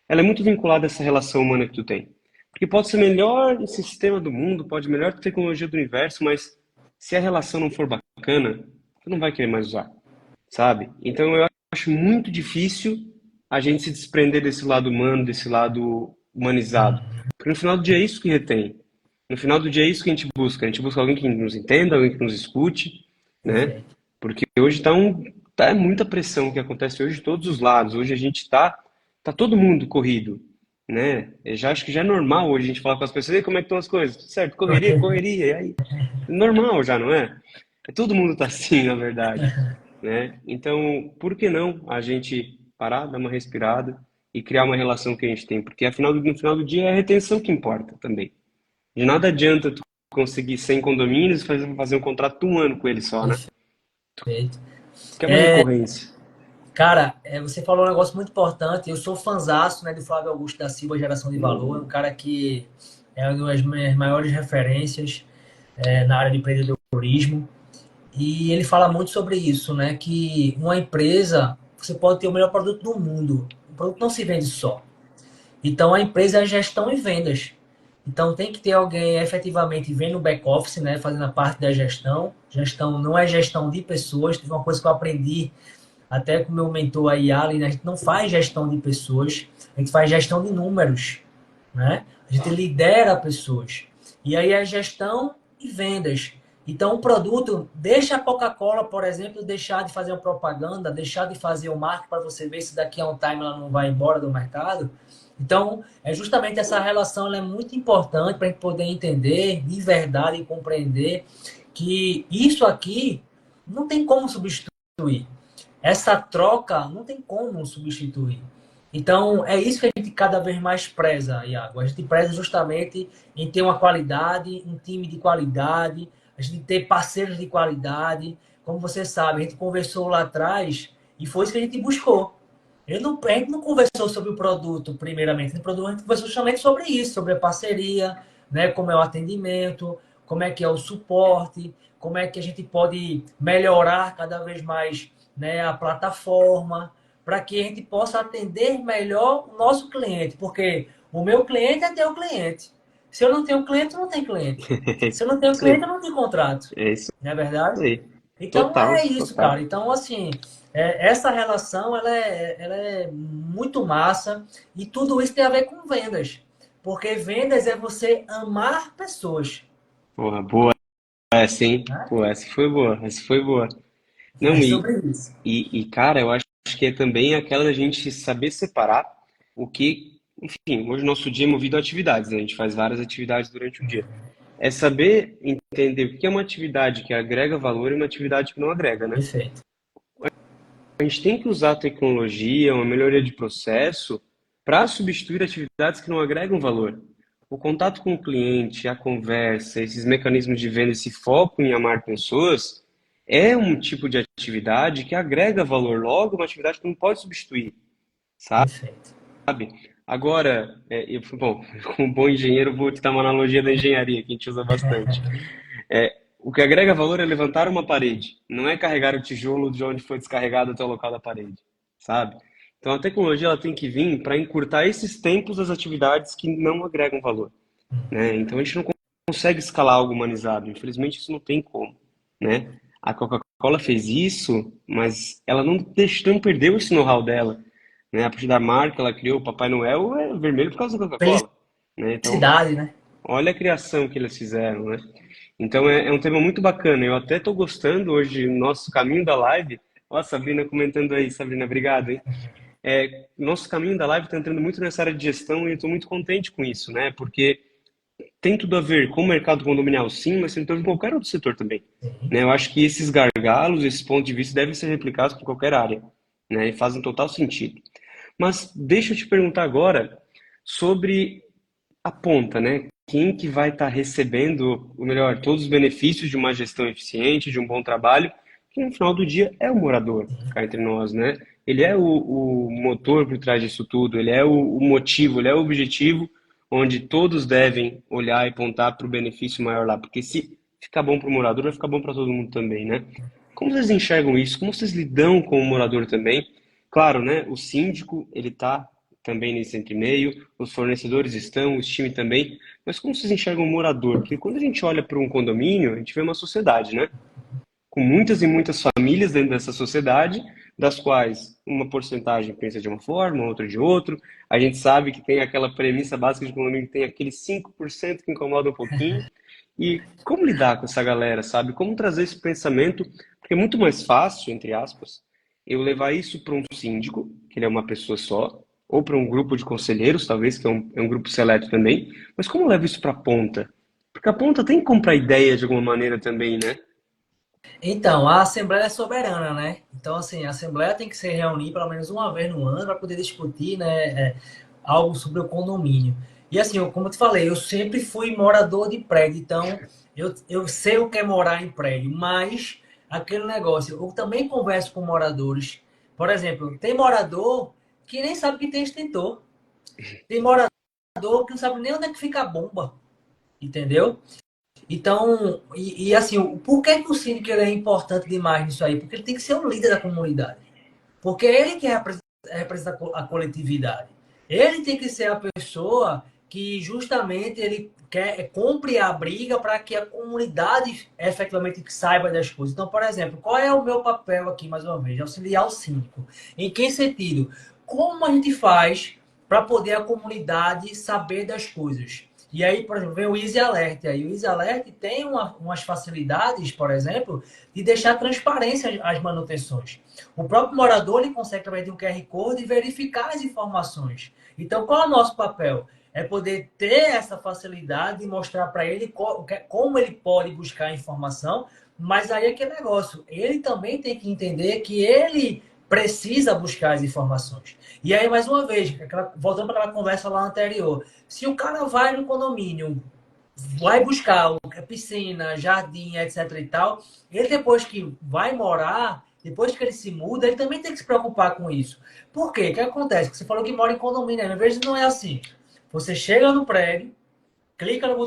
ela é muito vinculada a essa relação humana que tu tem. Porque pode ser o melhor sistema do mundo, pode ser a melhor tecnologia do universo, mas se a relação não for bacana, você não vai querer mais usar, sabe? Então eu acho muito difícil a gente se desprender desse lado humano, desse lado humanizado. Porque no final do dia é isso que retém. No final do dia é isso que a gente busca. A gente busca alguém que nos entenda, alguém que nos escute, né? Perfeito. Porque hoje tá muita pressão que acontece hoje de todos os lados. Hoje a gente tá todo mundo corrido, né? Eu já acho que já é normal hoje a gente falar com as pessoas: "E aí, como é que estão as coisas? Tudo certo? Correria, correria." E aí, normal já, não é? Todo mundo tá assim, na verdade, né? Então, por que não a gente parar, dar uma respirada e criar uma relação que a gente tem? Porque afinal, no final do dia é a retenção que importa também. De nada adianta tu conseguir 100 condomínios e fazer um contrato de um ano com ele só, né? Perfeito. Quer uma recorrência. Cara, você falou um negócio muito importante. Eu sou fãzaço, né, do Flávio Augusto da Silva, Geração de Valor. É um cara que é uma das minhas maiores referências na área de empreendedorismo. E ele fala muito sobre isso, né? Que uma empresa, você pode ter o melhor produto do mundo. O produto não se vende só. Então a empresa é gestão e vendas. Então tem que ter alguém efetivamente vendo o back-office, né? Fazendo a parte da gestão. Gestão não é gestão de pessoas. Teve uma coisa que eu aprendi até com o meu mentor aí, Alan, a gente não faz gestão de pessoas, a gente faz gestão de números, né? A gente lidera pessoas. E aí é gestão e vendas. Então o produto, deixa a Coca-Cola, por exemplo, deixar de fazer uma propaganda, deixar de fazer o marketing para você ver se daqui a um time ela não vai embora do mercado. Então, é justamente essa relação, ela é muito importante para a gente poder entender de verdade e compreender que isso aqui não tem como substituir. Essa troca não tem como substituir. Então, é isso que a gente cada vez mais preza, Iago. A gente preza justamente em ter uma qualidade, um time de qualidade, a gente ter parceiros de qualidade. Como você sabe, a gente conversou lá atrás e foi isso que a gente buscou. A gente não conversou sobre o produto, primeiramente. A gente conversou justamente sobre isso, sobre a parceria, né? Como é o atendimento, como é que é o suporte, como é que a gente pode melhorar cada vez mais, né, a plataforma, para que a gente possa atender melhor o nosso cliente. Porque o meu cliente é teu cliente. Se eu não tenho cliente, eu não tenho cliente. Se eu não tenho Isso cliente, aí. eu não tenho contrato. É isso Não é verdade? aí. Então Total, é isso, cara. total. Então, assim, essa relação ela é muito massa e tudo isso tem a ver com vendas. Porque vendas é você amar pessoas. Porra, boa essa, hein? Né? Pô, essa foi boa, essa foi boa. Não, É sobre isso. cara, eu acho que é também aquela da gente saber separar o que, enfim, hoje o nosso dia é movido a atividades, né? A gente faz várias atividades durante o dia. É saber entender o que é uma atividade que agrega valor e uma atividade que não agrega, né? Perfeito. A gente tem que usar a tecnologia, uma melhoria de processo, para substituir atividades que não agregam valor. O contato com o cliente, a conversa, esses mecanismos de venda, esse foco em amar pessoas, é um tipo de atividade que agrega valor, logo uma atividade que não pode substituir, sabe? Perfeito. Agora, bom, como bom engenheiro, vou te dar uma analogia da engenharia, que a gente usa bastante. O que agrega valor é levantar uma parede, não é carregar o tijolo de onde foi descarregado até o local da parede, sabe? Então a tecnologia ela tem que vir para encurtar esses tempos das atividades que não agregam valor, né? Então a gente não consegue escalar algo humanizado, infelizmente isso não tem como, né? A Coca-Cola fez isso, mas ela não perdeu esse know-how dela, né? A partir da marca ela criou, o Papai Noel é vermelho por causa da Coca-Cola, né? Então Felicidade, né? olha a criação que eles fizeram, né? Então é um tema muito bacana. Eu até estou gostando hoje, nosso caminho da live. Ó, a Sabrina comentando aí, Sabrina, obrigado, hein? Nosso caminho da live está entrando muito nessa área de gestão e eu estou muito contente com isso, né? Porque tem tudo a ver com o mercado condominial, sim, mas tem tudo a ver com qualquer outro setor também, né? Eu acho que esses gargalos, esses pontos de vista devem ser replicados para qualquer área, né? E fazem total sentido. Mas deixa eu te perguntar agora sobre a ponta, né? Quem que vai estar recebendo, ou melhor, todos os benefícios de uma gestão eficiente, de um bom trabalho, que no final do dia é o morador, cá entre nós, né? Ele é o motor por trás disso tudo, ele é o motivo, ele é o objetivo, onde todos devem olhar e apontar para o benefício maior lá, porque se ficar bom para o morador, vai ficar bom para todo mundo também, né? Como vocês enxergam isso? Como vocês lidam com o morador também? Claro, né? O síndico, ele tá também nesse entre-meio, os fornecedores estão, os times também, mas como vocês enxergam o morador? Porque quando a gente olha para um condomínio, a gente vê uma sociedade, né? Com muitas e muitas famílias dentro dessa sociedade, das quais uma porcentagem pensa de uma forma, outra de outro. A gente sabe que tem aquela premissa básica de condomínio que tem aqueles 5% que incomoda um pouquinho. E como lidar com essa galera, sabe? Como trazer esse pensamento, porque é muito mais fácil, entre aspas, eu levar isso para um síndico, que ele é uma pessoa só, ou para um grupo de conselheiros, talvez, que é um grupo seleto também, mas como eu levo isso para a ponta? Porque a ponta tem que comprar ideia de alguma maneira também, né? Então, a Assembleia é soberana, né? Então, assim, a Assembleia tem que se reunir pelo menos uma vez no ano para poder discutir, né, algo sobre o condomínio. E assim, como eu te falei, eu sempre fui morador de prédio, então eu sei o que é morar em prédio, mas aquele negócio, eu também converso com moradores. Por exemplo, tem morador que nem sabe que tem extintor. Tem morador que não sabe nem onde é que fica a bomba, entendeu? Então, assim, por que que o síndico ele é importante demais nisso aí? Porque ele tem que ser o líder da comunidade. Porque é ele que representa a coletividade. Ele tem que ser a pessoa que justamente ele compre a briga para que a comunidade efetivamente saiba das coisas. Então, por exemplo, qual é o meu papel aqui, mais uma vez? Auxiliar o síndico. Em que sentido? Como a gente faz para poder a comunidade saber das coisas? E aí, por exemplo, vem o Easy Alert. Aí o Easy Alert tem umas facilidades, por exemplo, de deixar transparência as manutenções. O próprio morador ele consegue, através de um QR Code, verificar as informações. Então, qual é o nosso papel? É poder ter essa facilidade e mostrar para ele como ele pode buscar a informação, mas aí é que é negócio. Ele também tem que entender que ele precisa buscar as informações. E aí, mais uma vez, voltando para aquela conversa lá anterior, se o cara vai no condomínio, vai buscar piscina, jardim, etc e tal, ele depois que vai morar, depois que ele se muda, ele também tem que se preocupar com isso. Por quê? O que acontece? Você falou que mora em condomínio, às vezes não é assim. Você chega no prédio, clica no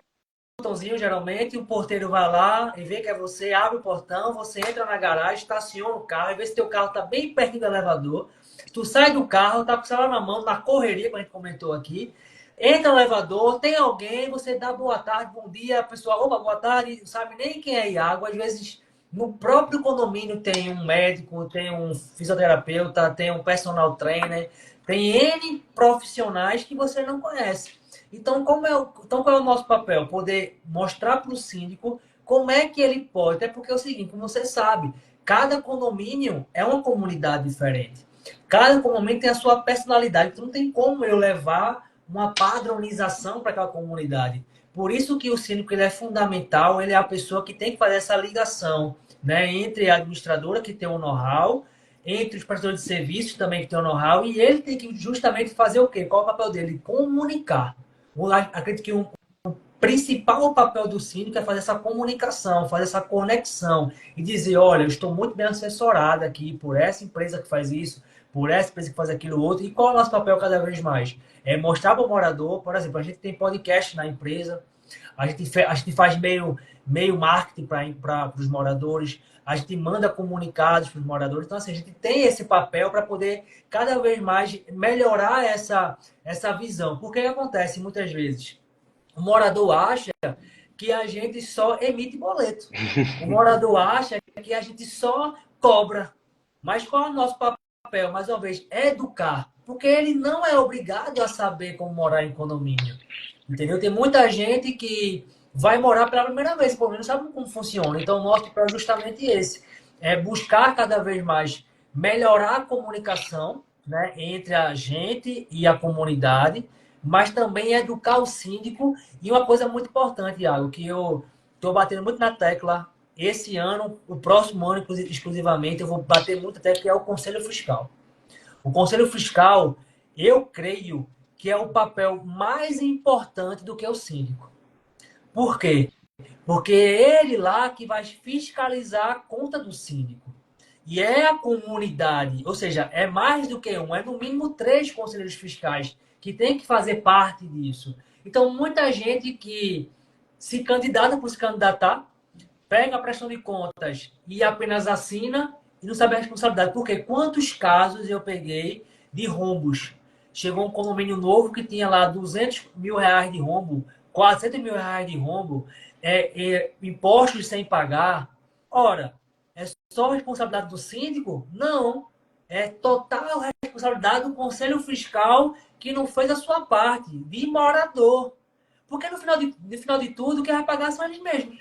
botãozinho, geralmente, o porteiro vai lá e vê que é você, abre o portão, você entra na garagem, estaciona o carro, e vê se teu carro está bem perto do elevador. Tu sai do carro, tá com o celular na mão, na correria, como a gente comentou aqui. Entra no elevador, tem alguém, você dá boa tarde, bom dia, a pessoa, opa, boa tarde, não sabe nem quem é Iago. Às vezes, no próprio condomínio tem um médico, tem um fisioterapeuta, tem um personal trainer, tem N profissionais que você não conhece. Então, então, qual é o nosso papel? Poder mostrar para o síndico como é que ele pode. Até porque é o seguinte, como você sabe, cada condomínio é uma comunidade diferente. Cada condomínio tem a sua personalidade. Então, não tem como eu levar uma padronização para aquela comunidade. Por isso que o síndico ele é fundamental, ele é a pessoa que tem que fazer essa ligação, né, entre a administradora, que tem o know-how, entre os prestadores de serviços também que tem o know-how, e ele tem que justamente fazer o quê? Qual é o papel dele? Comunicar. Eu acredito que o principal papel do síndico é fazer essa comunicação, fazer essa conexão e dizer, olha, eu estou muito bem assessorado aqui por essa empresa que faz isso, por essa empresa que faz aquilo outro. E qual é o nosso papel cada vez mais? É mostrar para o morador, por exemplo, a gente tem podcast na empresa, a gente faz meio marketing para os moradores, a gente manda comunicados para os moradores. Então, assim, a gente tem esse papel para poder cada vez mais melhorar essa visão. Porque o que acontece muitas vezes? O morador acha que a gente só emite boleto. O morador acha que a gente só cobra. Mas qual é o nosso papel? Mais uma vez, é educar. Porque ele não é obrigado a saber como morar em condomínio. Entendeu? Tem muita gente que vai morar pela primeira vez, por menos não sabe como funciona. Então, o nosso papel é justamente esse. É buscar cada vez mais melhorar a comunicação, né, entre a gente e a comunidade, mas também educar o síndico. E uma coisa muito importante, Iago, que eu estou batendo muito na tecla esse ano, o próximo ano, exclusivamente, eu vou bater muito na tecla, que é o Conselho Fiscal. O Conselho Fiscal, eu creio que é o papel mais importante do que o síndico. Por quê? Porque é ele lá que vai fiscalizar a conta do síndico. E é a comunidade, ou seja, é mais do que um, é no mínimo 3 conselheiros fiscais que tem que fazer parte disso. Então, muita gente que se candidata por se candidatar, pega a prestação de contas e apenas assina e não sabe a responsabilidade. Porque quantos casos eu peguei de rombos? chegou um condomínio novo que tinha lá 200 mil reais de rombo, 400 mil reais de rombo, impostos sem pagar. Ora, é só responsabilidade do síndico? Não. É total responsabilidade do Conselho Fiscal que não fez a sua parte, de morador. Porque no final de tudo, quem vai pagar são eles mesmos.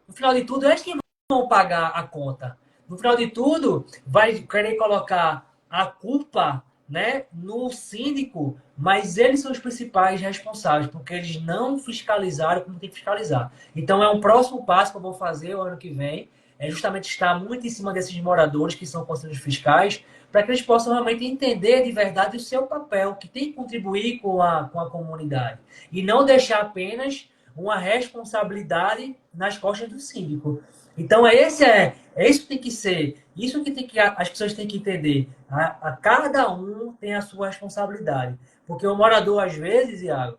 No final de tudo, eles que vão pagar a conta. No final de tudo, vai querer colocar a culpa, né, no síndico, mas eles são os principais responsáveis, porque eles não fiscalizaram como tem que fiscalizar. Então, é um próximo passo que eu vou fazer o ano que vem, é justamente estar muito em cima desses moradores que são conselhos fiscais, para que eles possam realmente entender de verdade o seu papel, que tem que contribuir com a comunidade. E não deixar apenas uma responsabilidade nas costas do síndico. Então, é isso que tem que ser, isso que, as pessoas têm que entender. A cada um tem a sua responsabilidade. Porque o morador, às vezes, Iago,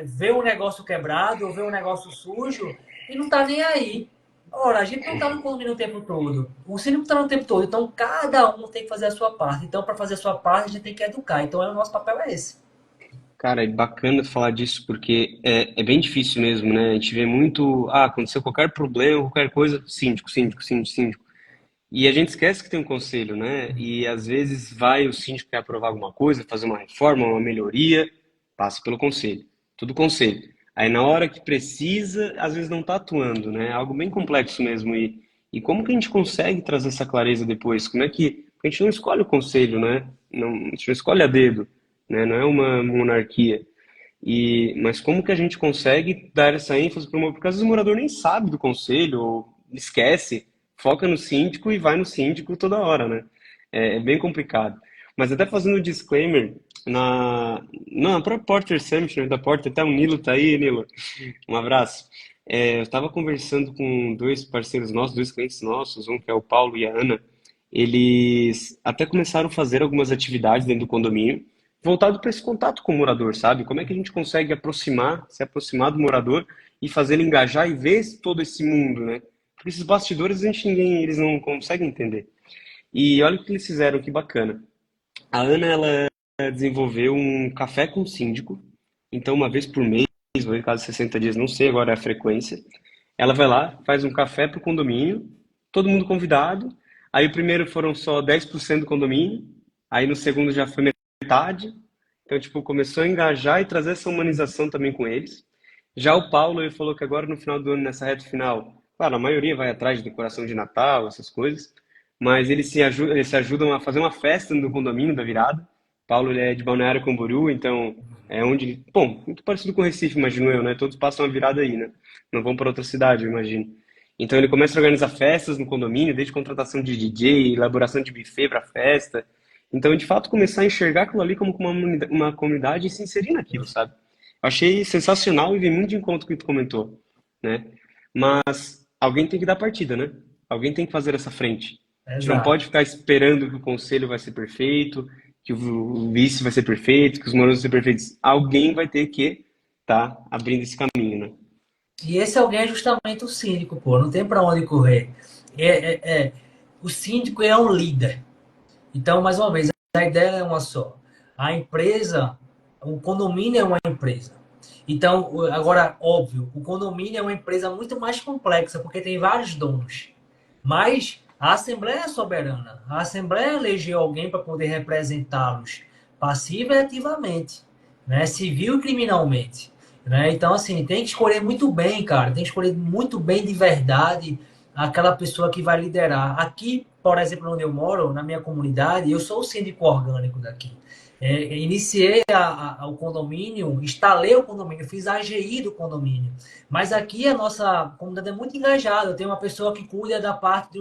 vê um negócio quebrado ou vê um negócio sujo e não está nem aí. Ora, a gente não está no condomínio o tempo todo. O síndico está no tempo todo. Então, cada um tem que fazer a sua parte. Então, para fazer a sua parte, a gente tem que educar. Então, o nosso papel é esse. Cara, é bacana falar disso porque é bem difícil mesmo, né? A gente vê muito, aconteceu qualquer problema, qualquer coisa, síndico, síndico, síndico, síndico. E a gente esquece que tem um conselho, né? E às vezes vai o síndico quer aprovar alguma coisa, fazer uma reforma, uma melhoria, passa pelo conselho. Tudo conselho. Aí na hora que precisa, às vezes não está atuando, né? É algo bem complexo mesmo. E como que a gente consegue trazer essa clareza depois? Como é que a gente não escolhe o conselho, né? Não, a gente não escolhe a dedo, né? Não é uma monarquia. Mas como que a gente consegue dar essa ênfase para porque às vezes o morador nem sabe do conselho ou esquece, foca no síndico e vai no síndico toda hora, né? É bem complicado. Mas até fazendo um disclaimer, na própria Porter Summit, né, da Porter, até o Nilo tá aí, Nilo, um abraço. Eu estava conversando com dois parceiros nossos, dois clientes nossos, um que é o Paulo e a Ana, eles até começaram a fazer algumas atividades dentro do condomínio, voltado para esse contato com o morador, sabe? Como é que a gente consegue se aproximar do morador e fazer ele engajar e ver todo esse mundo, né? Porque esses bastidores eles não conseguem entender. E olha o que eles fizeram, que bacana. A Ana, ela desenvolveu um café com o síndico, então uma vez por mês, ou em cada 60 dias, não sei agora a frequência, ela vai lá, faz um café pro condomínio, todo mundo convidado, aí o primeiro foram só 10% do condomínio, aí no segundo já foi metade, então, tipo, começou a engajar e trazer essa humanização também com eles. Já o Paulo, ele falou que agora no final do ano, nessa reta final, claro, a maioria vai atrás de decoração de Natal, essas coisas, mas eles se ajudam a fazer uma festa no condomínio da virada. Paulo, ele é de Balneário Camboriú, então é onde, bom, muito parecido com o Recife, imagino eu, né? Todos passam a virada aí, né? Não vão para outra cidade, eu imagino. Então ele começa a organizar festas no condomínio, desde contratação de DJ, elaboração de buffet para festa. Então, de fato, começar a enxergar aquilo ali como uma comunidade e se inserir naquilo, sabe? Eu achei sensacional e vem muito de encontro com o que tu comentou, né? Mas alguém tem que dar partida, né? Alguém tem que fazer essa frente. A gente não Exato. pode ficar esperando que o conselho vai ser perfeito, que o vice vai ser perfeito, que os moradores vão ser perfeitos. Alguém vai ter que estar abrindo esse caminho, né? E esse alguém é justamente o síndico, pô. Não tem para onde correr. O síndico é um líder. Então, mais uma vez, a ideia é uma só. A empresa, o condomínio é uma empresa. Então, agora, óbvio, o condomínio é uma empresa muito mais complexa, porque tem vários donos. Mas a Assembleia é soberana. A Assembleia elegeu alguém para poder representá-los passiva e ativamente, né? Civil e criminalmente. Né? Então, assim, tem que escolher muito bem, cara. Tem que escolher muito bem de verdade aquela pessoa que vai liderar. Aqui, por exemplo, onde eu moro, na minha comunidade, eu sou o síndico orgânico daqui. Iniciei o condomínio, instalei o condomínio, fiz a AGI do condomínio. Mas aqui a nossa comunidade é muito engajada. Tem uma pessoa que cuida da parte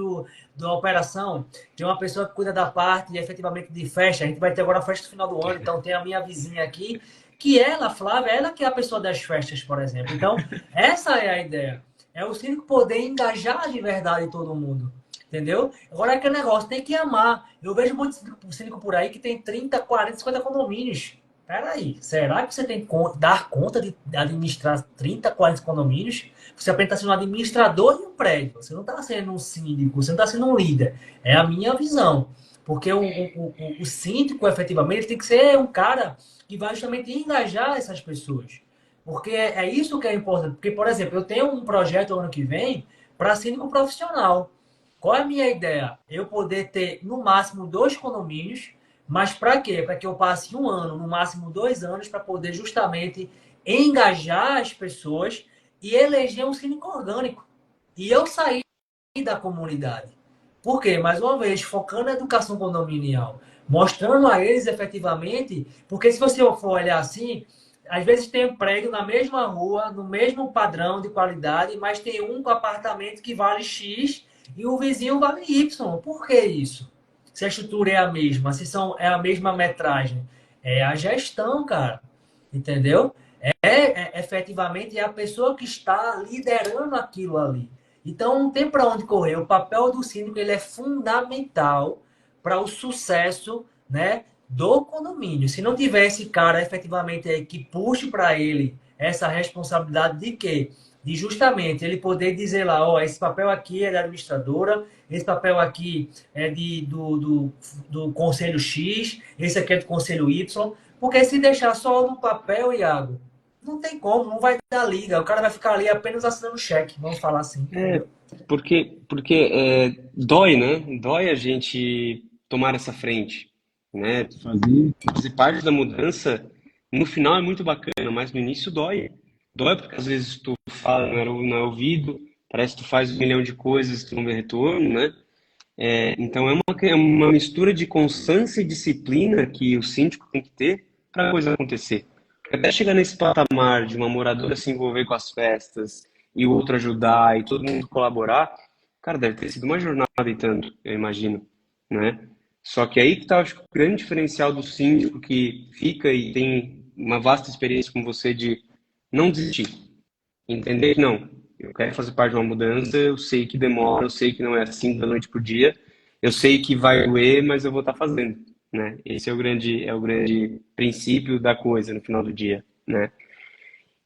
da operação, tem uma pessoa que cuida da parte efetivamente de festa. A gente vai ter agora a festa no final do ano, então tem a minha vizinha aqui, que ela, Flávia, ela que é a pessoa das festas, por exemplo. Então, essa é a ideia. É o síndico poder engajar de verdade todo mundo. Entendeu? Agora é aquele negócio, tem que amar. Eu vejo muito síndico por aí que tem 30, 40, 50 condomínios. Peraí, será que você tem que dar conta de administrar 30, 40 condomínios? Você aprende a ser um administrador de um prédio. Você não está sendo um síndico, você não está sendo um líder. É a minha visão. Porque o síndico, efetivamente, ele tem que ser um cara que vai justamente engajar essas pessoas. Porque é isso que é importante. Porque, por exemplo, eu tenho um projeto ano que vem para síndico profissional. Qual é a minha ideia? Eu poder ter, no máximo, 2 condomínios, mas para quê? Para que eu passe um ano, no máximo 2 anos, para poder justamente engajar as pessoas e eleger um síndico orgânico. E eu sair da comunidade. Por quê? Mais uma vez, focando na educação condominial, mostrando a eles efetivamente, porque se você for olhar assim, às vezes tem um prédio na mesma rua, no mesmo padrão de qualidade, mas tem um com apartamento que vale X e o vizinho vale Y. Por que isso? Se a estrutura é a mesma, se é a mesma metragem. É a gestão, cara. Entendeu? Efetivamente é a pessoa que está liderando aquilo ali. Então não tem para onde correr. O papel do síndico ele é fundamental para o sucesso, né, do condomínio. Se não tiver esse cara efetivamente aí que puxe para ele essa responsabilidade de quê? De justamente ele poder dizer lá, ó, esse papel aqui é da administradora, esse papel aqui é do conselho X, esse aqui é do conselho Y, porque se deixar só no papel, Iago, não tem como, não vai dar liga. O cara vai ficar ali apenas assinando cheque, vamos falar assim, É, entendeu? porque dói, né? Dói a gente tomar essa frente, né? Fazer parte da mudança, no final é muito bacana, mas no início dói. Dói porque às vezes tu fala, não é ouvido, parece que tu faz 1 milhão de coisas, tu não vê retorno, né? Então é uma mistura de constância e disciplina que o síndico tem que ter para a coisa acontecer. Até chegar nesse patamar de uma moradora se envolver com as festas e o outro ajudar e todo mundo colaborar, cara, deve ter sido uma jornada e tanto, eu imagino, né? Só que aí que tá, acho que o grande diferencial do síndico que fica e tem uma vasta experiência com você de não desistir. Entender que não, eu quero fazer parte de uma mudança, eu sei que demora, eu sei que não é assim da noite pro dia, eu sei que vai doer, mas eu vou estar fazendo, né? Esse é o grande princípio da coisa no final do dia, né?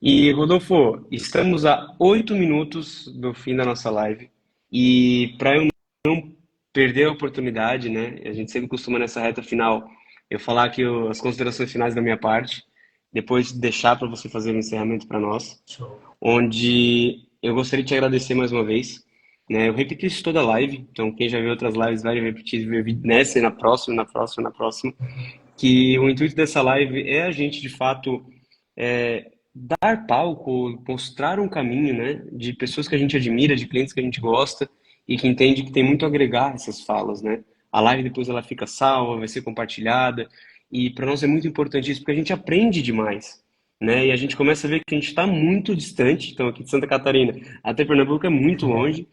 E, Rodolfo, estamos a 8 minutos do fim da nossa live e para eu não perder a oportunidade, né? A gente sempre costuma nessa reta final eu falar aqui as considerações finais da minha parte, depois deixar para você fazer o encerramento para nós Show. onde eu gostaria de te agradecer mais uma vez. Né? Eu repeti isso toda a live, então quem já viu outras lives vai repetir nessa e na próxima, na próxima, na próxima, que o intuito dessa live é a gente, de fato, dar palco, mostrar um caminho, né, de pessoas que a gente admira, de clientes que a gente gosta e que entende que tem muito a agregar essas falas, né? A live depois ela fica salva, vai ser compartilhada e para nós é muito importante isso porque a gente aprende demais, né? E a gente começa a ver que a gente está muito distante, então aqui de Santa Catarina até Pernambuco é muito longe,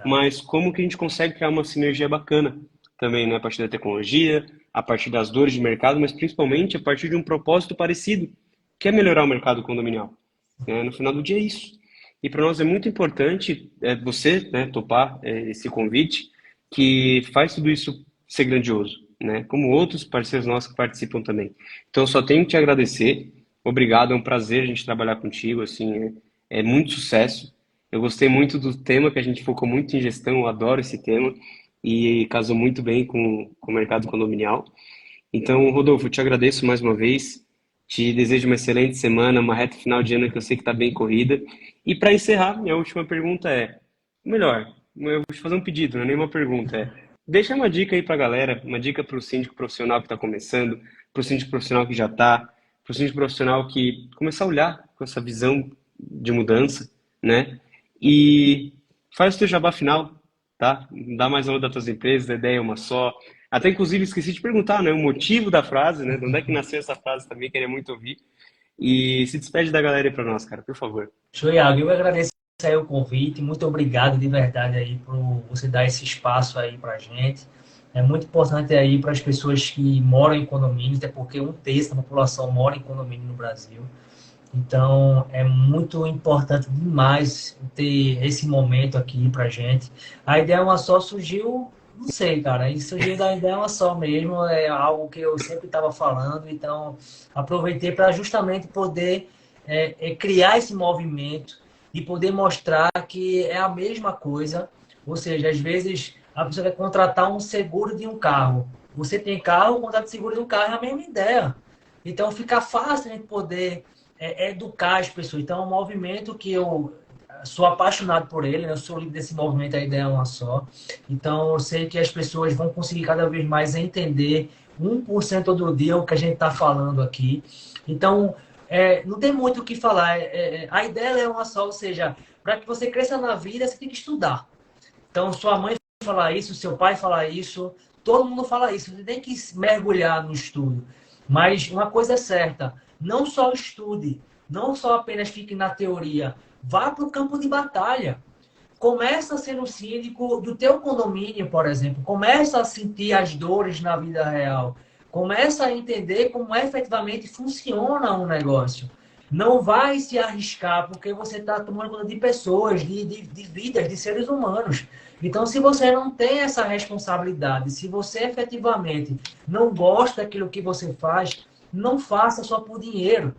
mas como que a gente consegue criar uma sinergia bacana também, né? A partir da tecnologia, a partir das dores de mercado, mas principalmente a partir de um propósito parecido, que é melhorar o mercado condominial. Né? No final do dia é isso. E para nós é muito importante você, né, topar esse convite, que faz tudo isso ser grandioso, né? Como outros parceiros nossos que participam também. Então, eu só tenho que te agradecer. Obrigado, é um prazer a gente trabalhar contigo, assim, é muito sucesso. Eu gostei muito do tema, que a gente focou muito em gestão, eu adoro esse tema, e casou muito bem com o mercado condominial. Então, Rodolfo, eu te agradeço mais uma vez, te desejo uma excelente semana, uma reta final de ano que eu sei que está bem corrida. E para encerrar, minha última pergunta melhor, eu vou te fazer um pedido, não é nenhuma pergunta, deixa uma dica aí para a galera, uma dica para o síndico profissional que está começando, para o síndico profissional que já está, para o síndico profissional que começar a olhar com essa visão de mudança, né? E faz o teu jabá final, tá? Dá mais uma das tuas empresas, a ideia é uma só. Até inclusive esqueci de perguntar, né, o motivo da frase, né? De onde é que nasceu essa frase também, queria muito ouvir. E se despede da galera aí para nós, cara, por favor. Show, Iago. Eu agradeço aí o convite. Muito obrigado de verdade aí por você dar esse espaço aí pra gente. É muito importante aí para as pessoas que moram em condomínios, até porque 1/3 da população mora em condomínio no Brasil. Então, é muito importante demais ter esse momento aqui pra gente. A ideia uma só surgiu, não sei, cara, isso surgiu da ideia uma só mesmo, é algo que eu sempre estava falando, então aproveitei para justamente poder criar esse movimento e poder mostrar que é a mesma coisa, ou seja, às vezes a pessoa vai contratar um seguro de um carro, Você tem carro, o contrato de seguro do carro é a mesma ideia. Então fica fácil a gente poder educar as pessoas. Então é um movimento que eu sou apaixonado por ele, né? Eu sou líder desse movimento, a ideia é uma só. Então eu sei que as pessoas vão conseguir cada vez mais entender 1% todo dia o que a gente está falando aqui. Então, não tem muito o que falar. A ideia é uma só, ou seja, para que você cresça na vida, você tem que estudar. Então, sua mãe fala isso, seu pai fala isso, todo mundo fala isso. Você tem que mergulhar no estudo. Mas uma coisa é certa, não só estude, não só apenas fique na teoria, vá para o campo de batalha. Começa a ser um síndico do teu condomínio, por exemplo. Começa a sentir as dores na vida real. Começa a entender como efetivamente funciona um negócio. Não vai se arriscar porque você está tomando conta de pessoas, de vidas, de seres humanos. Então, se você não tem essa responsabilidade, se você efetivamente não gosta daquilo que você faz, não faça só por dinheiro.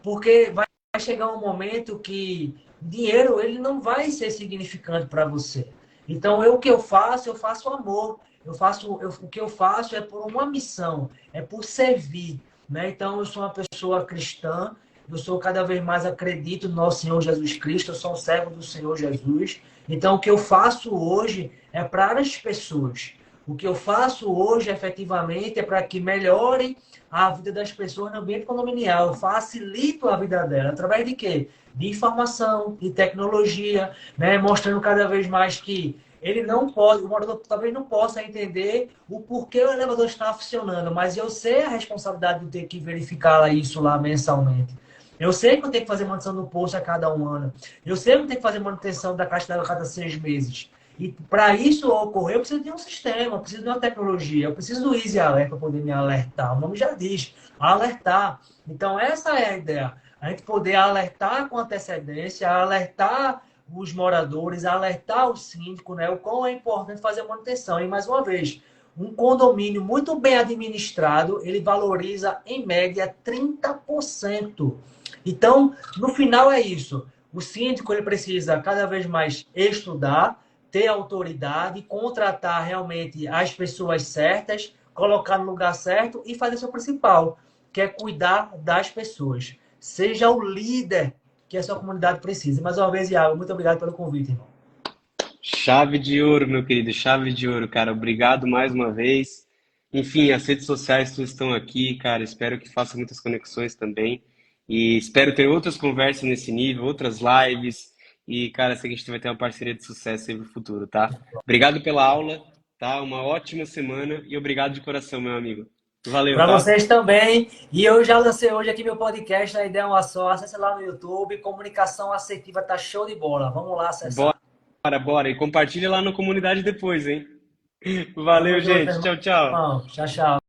Porque vai chegar um momento que dinheiro ele não vai ser significante para você. Então, o que eu faço amor. O que eu faço é por uma missão, é por servir, né? Então, eu sou uma pessoa cristã, eu sou cada vez mais acredito no nosso Senhor Jesus Cristo, eu sou um servo do Senhor Jesus. Então, o que eu faço hoje é para as pessoas. O que eu faço hoje, efetivamente, é para que melhore a vida das pessoas no ambiente condominial. Eu facilito a vida dela. Através de quê? De informação, de tecnologia, né? Mostrando cada vez mais que ele não pode, o morador talvez não possa entender o porquê o elevador está funcionando, mas eu sei a responsabilidade de ter que verificar isso lá mensalmente. Eu sei que eu tenho que fazer manutenção do posto a cada 1 ano. Eu sei que eu tenho que fazer manutenção da caixa d'água a cada 6 meses. E para isso ocorrer, eu preciso de um sistema, eu preciso de uma tecnologia, eu preciso do Easy Alert para poder me alertar. O nome já diz, alertar. Então, essa é a ideia. A gente poder alertar com antecedência, alertar os moradores, alertar o síndico, né? O quão é importante fazer a manutenção. E, mais uma vez, um condomínio muito bem administrado, ele valoriza, em média, 30%. Então, no final é isso. O síndico ele precisa cada vez mais estudar, ter autoridade, contratar realmente as pessoas certas, colocar no lugar certo e fazer o seu principal, que é cuidar das pessoas. Seja o líder que a sua comunidade precisa. Mais uma vez, Iago, muito obrigado pelo convite, irmão. Chave de ouro, meu querido, chave de ouro, cara. Obrigado mais uma vez. Enfim, as redes sociais todas estão aqui, cara. Espero que faça muitas conexões também. E espero ter outras conversas nesse nível, outras lives. E, cara, sei que a gente vai ter uma parceria de sucesso aí no futuro, tá? Obrigado pela aula, tá? Uma ótima semana e obrigado de coração, meu amigo. Valeu, Para tá? vocês também. E eu já lancei hoje aqui meu podcast, a ideia é uma só. Acesse lá no YouTube. Comunicação assertiva tá show de bola. Vamos lá acessar. Bora, bora. E compartilha lá na comunidade depois, hein? Tamo Valeu, junto, gente. Tchau, tchau. irmão. Tchau, tchau.